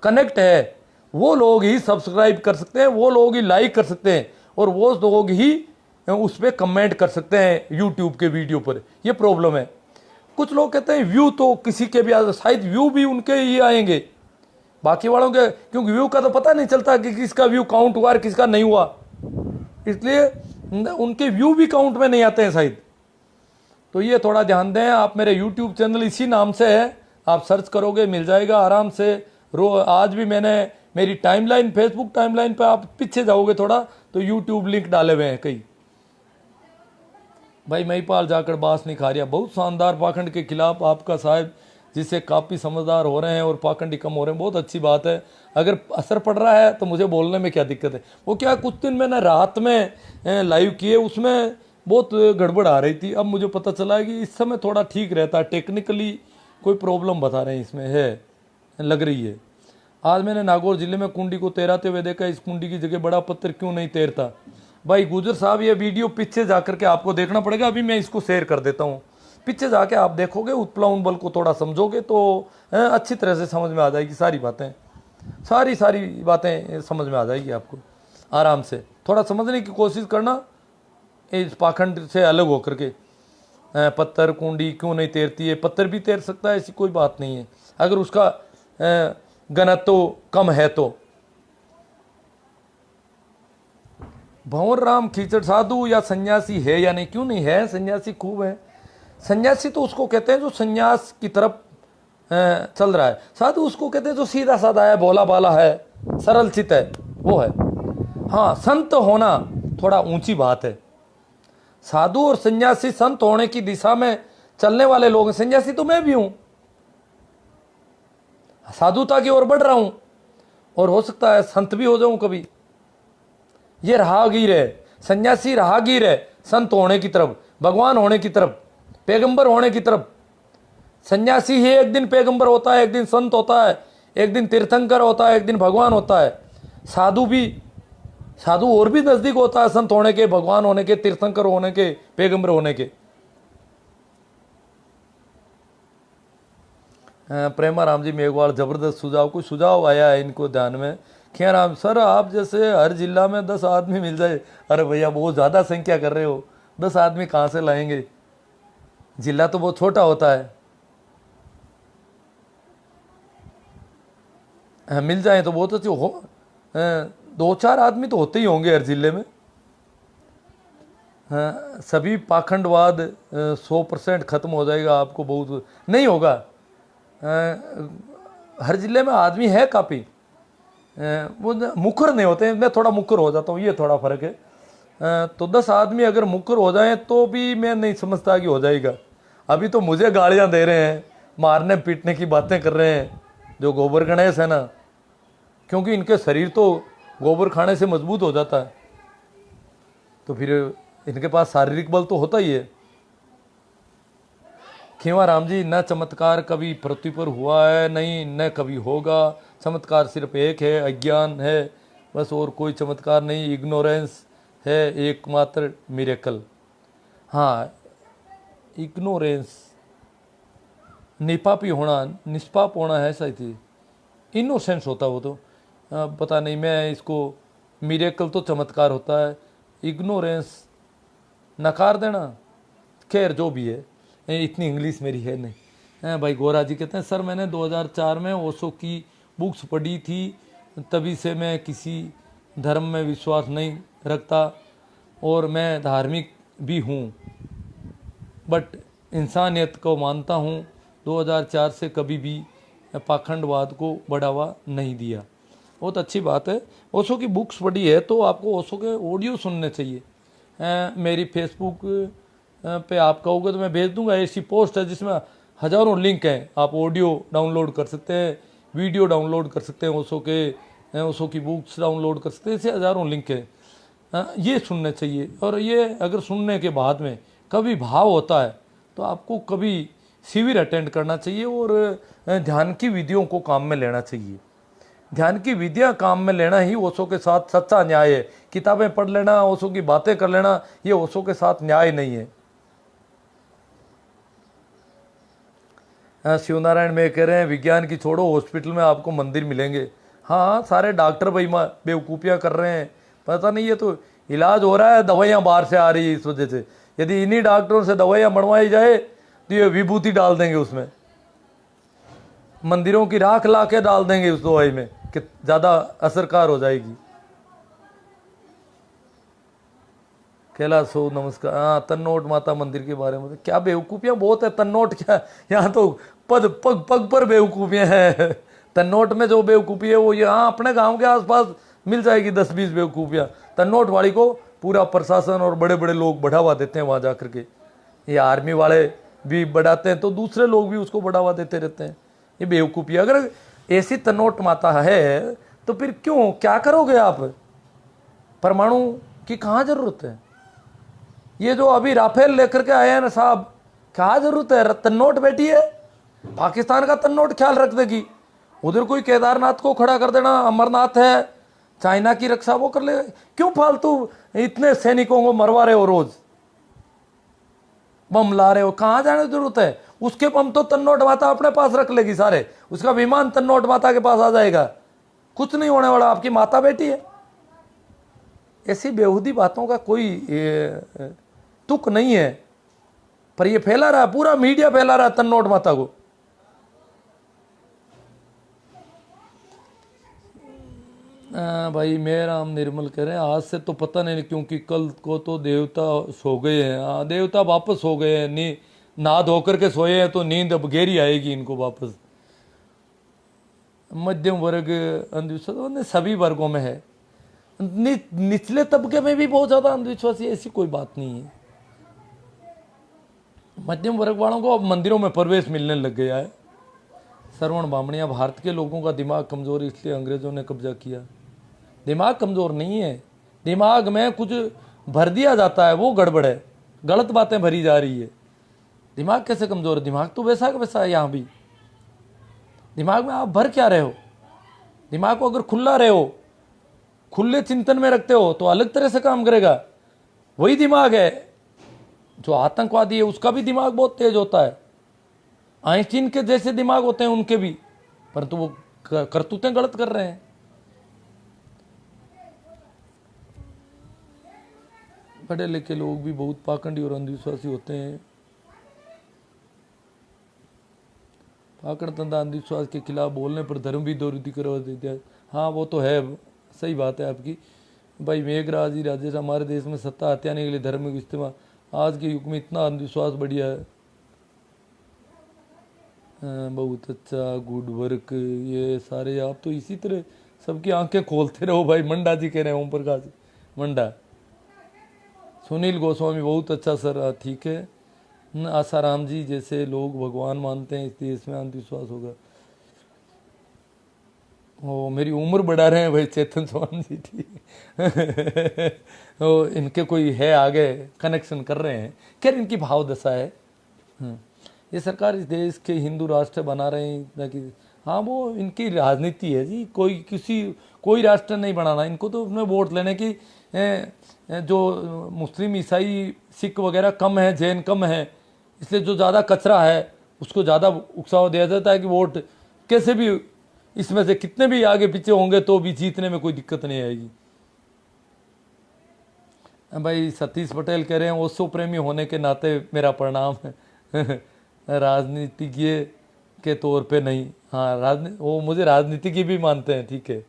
कनेक्ट है, वो लोग ही सब्सक्राइब कर सकते हैं, वो लोग ही लाइक कर सकते हैं, और वो लोग ही उस पर कमेंट कर सकते हैं यूट्यूब के वीडियो पर। ये प्रॉब्लम है। कुछ लोग कहते हैं व्यू तो किसी के भी आ, शायद व्यू भी उनके ही आएंगे, बाकी वालों के, क्योंकि व्यू का तो पता नहीं चलता कि किसका व्यू काउंट हुआ और किसका नहीं हुआ, इसलिए उनके व्यू भी काउंट में नहीं आते हैं शायद। तो ये थोड़ा ध्यान दें। आप मेरे यूट्यूब चैनल इसी नाम से है, आप सर्च करोगे मिल जाएगा आराम से। आज भी मैंने मेरी टाइमलाइन, फेसबुक टाइमलाइन पे आप पीछे जाओगे थोड़ा तो यूट्यूब लिंक डाले हुए हैं कई। भाई महिपाल जाकर बास नहीं खा रहा। बहुत शानदार पाखंड के खिलाफ आपका साहब, जिससे काफ़ी समझदार हो रहे हैं और पाखंडी कम हो रहे हैं, बहुत अच्छी बात है। अगर असर पड़ रहा है तो मुझे बोलने में क्या दिक्कत है। वो क्या कुछ दिन मैंने रात में लाइव किए, उसमें बहुत गड़बड़ आ रही थी। अब मुझे पता चला कि इस समय थोड़ा ठीक रहता है, टेक्निकली कोई प्रॉब्लम बता रहे हैं इसमें है, लग रही है। आज मैंने नागौर जिले में कुंडी को तैराते हुए देखा। इस कुंडी की जगह बड़ा पत्थर क्यों नहीं तैरता? भाई गुजर साहब, ये वीडियो पीछे जाकर के आपको देखना पड़ेगा। अभी मैं इसको शेयर कर देता हूँ, पीछे जाके आप देखोगे, उत्प्लावन बल को थोड़ा समझोगे तो अच्छी तरह से समझ में आ जाएगी सारी बातें, सारी बातें समझ में आ जाएगी आपको। आराम से थोड़ा समझने की कोशिश करना इस पाखंड से अलग होकर के। पत्थर कुंडी क्यों नहीं तैरती है? पत्थर भी तैर सकता है, ऐसी कोई बात नहीं है, अगर उसका घनत्व कम है तो। भंवर राम खीचड़ साधु या सन्यासी है या नहीं? क्यों नहीं है, सन्यासी खूब है। सन्यासी तो उसको कहते हैं जो सन्यास की तरफ चल रहा है। साधु उसको कहते हैं जो सीधा साधा है, भोला बाला है, सरल चित है, वो है। हाँ, संत होना थोड़ा ऊंची बात है। साधु और सन्यासी संत होने की दिशा में चलने वाले लोग हैं। सन्यासी तो मैं भी हूं, साधुता की ओर बढ़ रहा हूं, और हो सकता है संत भी हो जाऊं कभी। ये राहगीर है, सन्यासी राहगीर है संत होने की तरफ, भगवान होने की तरफ, पैगंबर होने की तरफ। सन्यासी ही एक दिन पैगंबर होता है, एक दिन संत होता है, एक दिन तीर्थंकर होता है, एक दिन भगवान होता है। साधु और भी नजदीक होता है संत होने के, भगवान होने के, तीर्थंकर होने के, पैगंबर होने के। प्रेमा राम जी मेघवाल, जबरदस्त सुझाव। कोई सुझाव आया है इनको ध्यान में? खैर राम सर, आप जैसे हर जिला में 10 आदमी मिल जाए। अरे भैया बहुत ज़्यादा संख्या कर रहे हो, 10 आदमी कहाँ से लाएंगे? जिला तो बहुत छोटा होता है। मिल जाए तो बहुत अच्छे हो। 2-4 आदमी तो होते ही होंगे हर जिले में। सभी पाखंडवाद 100% खत्म हो जाएगा, आपको बहुत नहीं होगा। हर जिले में आदमी है काफ़ी, वो मुखर नहीं होते। मैं थोड़ा मुखर हो जाता हूँ, ये थोड़ा फर्क है। तो 10 आदमी अगर मुखर हो जाएं तो भी मैं नहीं समझता कि हो जाएगा। अभी तो मुझे गालियाँ दे रहे हैं, मारने पीटने की बातें कर रहे हैं जो गोबर गणेश है ना, क्योंकि इनके शरीर तो गोबर खाने से मजबूत हो जाता है, तो फिर इनके पास शारीरिक बल तो होता ही है। खेवा राम जी, न चमत्कार कभी पृथ्वी पर हुआ है, नहीं न कभी होगा। चमत्कार सिर्फ एक है, अज्ञान है बस, और कोई चमत्कार नहीं। इग्नोरेंस है एकमात्र मिरेकल। हाँ, इग्नोरेंस, निपापी होना, निष्पाप होना है सही, इनोसेंस होता वो तो। पता नहीं, मैं इसको मिरेकल तो चमत्कार होता है, इग्नोरेंस नकार देना। खैर जो भी है, इतनी इंग्लिश मेरी है नहीं। भाई गोरा जी कहते हैं सर, मैंने 2004 में ओशो की बुक्स पढ़ी थी, तभी से मैं किसी धर्म में विश्वास नहीं रखता और मैं धार्मिक भी हूँ, बट इंसानियत को मानता हूँ। 2004 से कभी भी पाखंडवाद को बढ़ावा नहीं दिया। बहुत अच्छी बात है। ओशो की बुक्स पढ़ी है तो आपको ओशो के ऑडियो सुनने चाहिए। मेरी फेसबुक पे आप कहोगे तो मैं भेज दूंगा, ऐसी पोस्ट है जिसमें हज़ारों लिंक हैं। आप ऑडियो डाउनलोड कर सकते हैं, वीडियो डाउनलोड कर सकते हैं, ओशो की बुक्स डाउनलोड कर सकते हैं, ऐसे हज़ारों लिंक हैं। ये सुनने चाहिए। और ये अगर सुनने के बाद में कभी भाव होता है तो आपको कभी शिविर अटेंड करना चाहिए और ध्यान की विधियों को काम में लेना चाहिए। ध्यान की विधियाँ काम में लेना ही ओशो के साथ सच्चा न्याय है। किताबें पढ़ लेना, ओशो की बातें कर लेना, ये ओशो के साथ न्याय नहीं है। शिवनारायण में कह रहे हैं विज्ञान की छोड़ो, हॉस्पिटल में आपको मंदिर मिलेंगे। हाँ, सारे डॉक्टर बेवकूफ़ियाँ कर रहे हैं, पता नहीं, ये तो इलाज हो रहा है, दवाइयाँ बाहर से आ रही है इस वजह से। यदि इन्हीं डॉक्टरों से दवाइयाँ बनवाई जाए तो ये विभूति डाल देंगे उसमें, मंदिरों की राख ला के डाल देंगे उस दवाई में कि ज़्यादा असरकार हो जाएगी। कैलाश हो नमस्कार। हाँ, तन्नोट माता मंदिर के बारे में क्या बेवकूफ़ियाँ बहुत है। तन्नोट क्या, यहाँ तो पग पर बेवकूफ़ियाँ हैं। तन्नोट में जो बेवकूफ़ी है वो यहाँ अपने गांव के आसपास मिल जाएगी 10-20 बेवकूफ़ियाँ। तन्नोट वाली को पूरा प्रशासन और बड़े बड़े लोग बढ़ावा देते हैं वहाँ जा कर के। ये आर्मी वाले भी बढ़ाते हैं तो दूसरे लोग भी उसको बढ़ावा देते रहते हैं। ये बेवकूफ़ी। अगर ऐसी तनोट माता है तो फिर क्यों, क्या करोगे आप? परमाणु की कहाँ जरूरत है? ये जो अभी राफेल लेकर के आए हैं ना साहब, क्या जरूरत है? तन्नोट बैठी है, पाकिस्तान का तन्नोट ख्याल रख देगी। उधर कोई केदारनाथ को खड़ा कर देना, अमरनाथ है, चाइना की रक्षा वो कर ले। क्यों फालतू इतने सैनिकों को मरवा रहे हो, रोज बम ला रहे हो? कहाँ जाने की जरूरत है? उसके बम तो तन्नोट माता अपने पास रख लेगी सारे, उसका विमान तन्नोट माता के पास आ जाएगा, कुछ नहीं होने वाला। आपकी माता बेटी है। ऐसी बेहूदी बातों का कोई तुक नहीं है, पर ये फैला रहा है, पूरा मीडिया फैला रहा है तन्नोट माता को। भाई मेरा हम निर्मल कह रहे हैं, आज से तो पता नहीं, क्योंकि कल को तो देवता सो गए हैं। हाँ, देवता वापस सो गए हैं, नहा धो करके सोए हैं, तो नींद अब गहरी आएगी इनको वापस। मध्यम वर्ग अंधविश्वास सभी वर्गों में है, निचले तबके में भी बहुत ज्यादा अंधविश्वासी, ऐसी कोई बात नहीं है। मध्यम वर्ग वालों को अब मंदिरों में प्रवेश मिलने लग गया है। श्रवण बामणिया, भारत के लोगों का दिमाग कमजोर, इसलिए अंग्रेजों ने कब्जा किया। दिमाग कमजोर नहीं है, दिमाग में कुछ भर दिया जाता है, वो गड़बड़ है, गलत बातें भरी जा रही है। दिमाग कैसे कमजोर है? दिमाग तो वैसा का वैसा है। यहाँ भी दिमाग में आप भर क्या रहे हो? दिमाग को अगर खुला रहे हो, खुले चिंतन में रखते हो, तो अलग तरह से काम करेगा। वही दिमाग है जो आतंकवादी है, उसका भी दिमाग बहुत तेज होता है। आइंस्टीन के जैसे दिमाग होते हैं उनके भी, परंतु वो करतूतें गलत कर रहे हैं। पढ़े लिखे लोग भी बहुत पाखंडी और अंधविश्वासी होते हैं। पाखंड तंदा अंधविश्वास के खिलाफ बोलने पर धर्म भी दोहरी करवा देते हैं। हाँ वो तो है, सही बात है आपकी। भाई मेघराज जी राजेश, हमारे देश में सत्ता हत्याने के लिए धर्म का इस्तेमाल, आज के युग में इतना अंधविश्वास बढ़िया है। बहुत अच्छा, गुड वर्क। ये सारे आप तो इसी तरह सबकी आंखें खोलते रहो भाई। मंडा जी कह रहे हैं, ओम प्रकाश मंडा। सुनील गोस्वामी, बहुत अच्छा सर, ठीक है। आसाराम जी, जैसे लोग भगवान मानते हैं इस देश में अंधविश्वास होगा। ओ मेरी उम्र बढ़ा रहे हैं भाई चेतन चौहान जी, ठीक। तो इनके कोई है आगे कनेक्शन कर रहे हैं। खैर इनकी भाव दशा है। ये सरकार इस देश के हिंदू राष्ट्र बना रहे हैं ताकि, हाँ वो इनकी राजनीति है जी। कोई राष्ट्र नहीं बनाना इनको, तो उसमें वोट लेने की। जो मुस्लिम ईसाई सिख वगैरह कम है, जैन कम है, इसलिए जो ज़्यादा कचरा है उसको ज़्यादा उत्साह दिया जाता है कि वोट कैसे भी, इसमें से कितने भी आगे पीछे होंगे तो भी जीतने में कोई दिक्कत नहीं आएगी। भाई सतीश पटेल कह रहे हैं, ओशो प्रेमी होने के नाते मेरा प्रणाम है। राजनीतिज्ञ के तौर पे नहीं। हाँ वो मुझे राजनीतिज्ञ भी मानते हैं, ठीक है।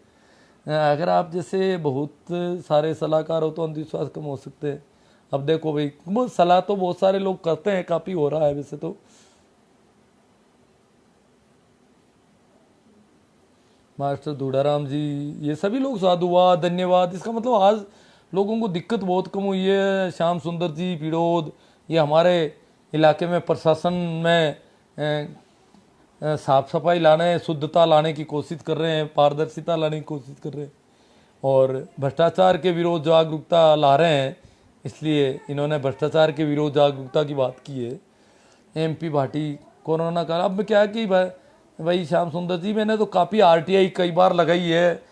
अगर आप जैसे बहुत सारे सलाहकार हो तो अंधविश्वास कम हो सकते हैं। अब देखो भाई, वो सलाह तो बहुत सारे लोग करते हैं, काफ़ी हो रहा है वैसे तो। मास्टर दूढ़ाराम जी, ये सभी लोग साधुवाद, धन्यवाद। इसका मतलब आज लोगों को दिक्कत बहुत कम हुई है। श्याम सुंदर जी पिड़ोद, ये हमारे इलाके में प्रशासन में साफ सफाई लाने, शुद्धता लाने की कोशिश कर रहे हैं, पारदर्शिता लाने की कोशिश कर रहे हैं, और भ्रष्टाचार के विरोध जागरूकता ला रहे हैं। इसलिए इन्होंने भ्रष्टाचार के विरोध जागरूकता की बात की है। MP भाटी, कोरोना काल, अब क्या है कि भाई श्याम सुंदर जी, मैंने तो काफ़ी RTI कई बार लगाई है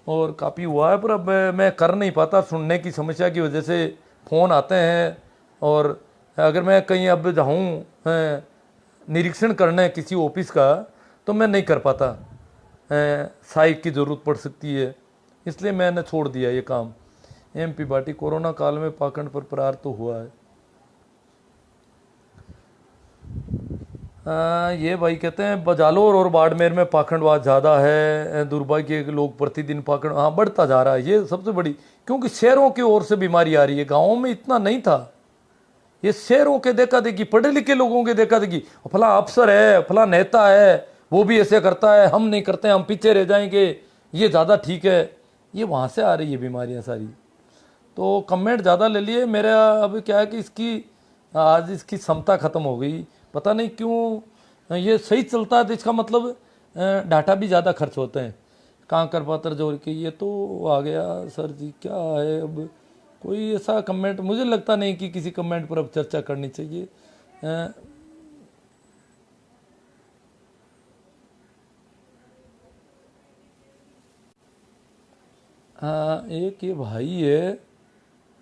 और काफ़ी हुआ है, पर अब मैं कर नहीं पाता, सुनने की समस्या की वजह से फ़ोन आते हैं। और अगर मैं कहीं अब जाऊँ निरीक्षण करने किसी ऑफिस का, तो मैं नहीं कर पाता, सहायक की ज़रूरत पड़ सकती है, इसलिए मैंने छोड़ दिया ये काम। MP भाटी, कोरोना काल में पाखंड पर प्रहार तो हुआ है। ये भाई कहते हैं बजालोर और बाड़मेर में पाखंडवाद ज़्यादा है, दुर्भाग्य के लोग प्रतिदिन पाखंड, हाँ बढ़ता जा रहा है। ये सबसे बड़ी, क्योंकि शहरों की ओर से बीमारी आ रही है, गाँवों में इतना नहीं था। ये शहरों के देखा देखी, पढ़े लिखे लोगों के देखा देखी, फला अफसर है, फला नेता है, वो भी ऐसे करता है, हम नहीं करते, हम पीछे रह जाएंगे, ये ज़्यादा ठीक है। ये वहाँ से आ रही है बीमारियाँ सारी। तो कमेंट ज़्यादा ले लिए मेरा। अब क्या है कि इसकी आज इसकी क्षमता ख़त्म हो गई, पता नहीं क्यों। ये सही चलता है तो इसका मतलब डाटा भी ज़्यादा खर्च होते हैं। कांकर पात्र जोड़ के ये तो आ गया सर जी, क्या है अब। कोई ऐसा कमेंट मुझे लगता नहीं कि किसी कमेंट पर अब चर्चा करनी चाहिए। एक ये भाई है,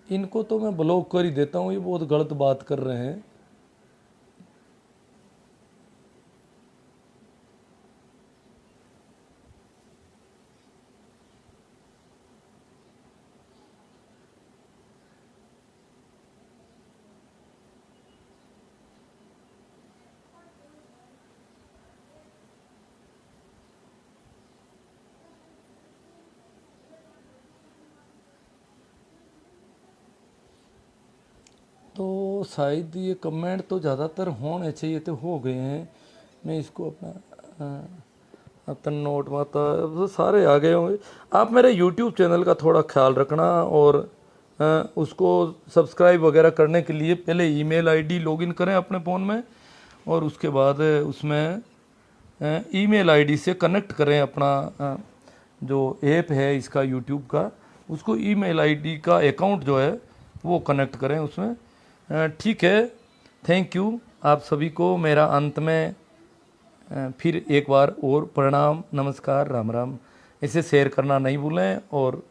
इनको तो मैं ब्लॉक कर ही देता हूँ, ये बहुत गलत बात कर रहे हैं। तो शायद ये कमेंट तो ज़्यादातर होने चाहिए थे, हो गए हैं। मैं इसको अपना नोट माता तो सारे आ गए होंगे। आप मेरे यूट्यूब चैनल का थोड़ा ख्याल रखना और उसको सब्सक्राइब वगैरह करने के लिए पहले ईमेल आईडी लॉगिन करें अपने फ़ोन में, और उसके बाद उसमें ईमेल आईडी से कनेक्ट करें अपना जो ऐप है इसका यूट्यूब का, उसको ईमेल आईडी का अकाउंट जो है वो कनेक्ट करें उसमें। ठीक है, थैंक यू आप सभी को। मेरा अंत में फिर एक बार और प्रणाम, नमस्कार, राम राम। इसे शेयर करना नहीं भूलें और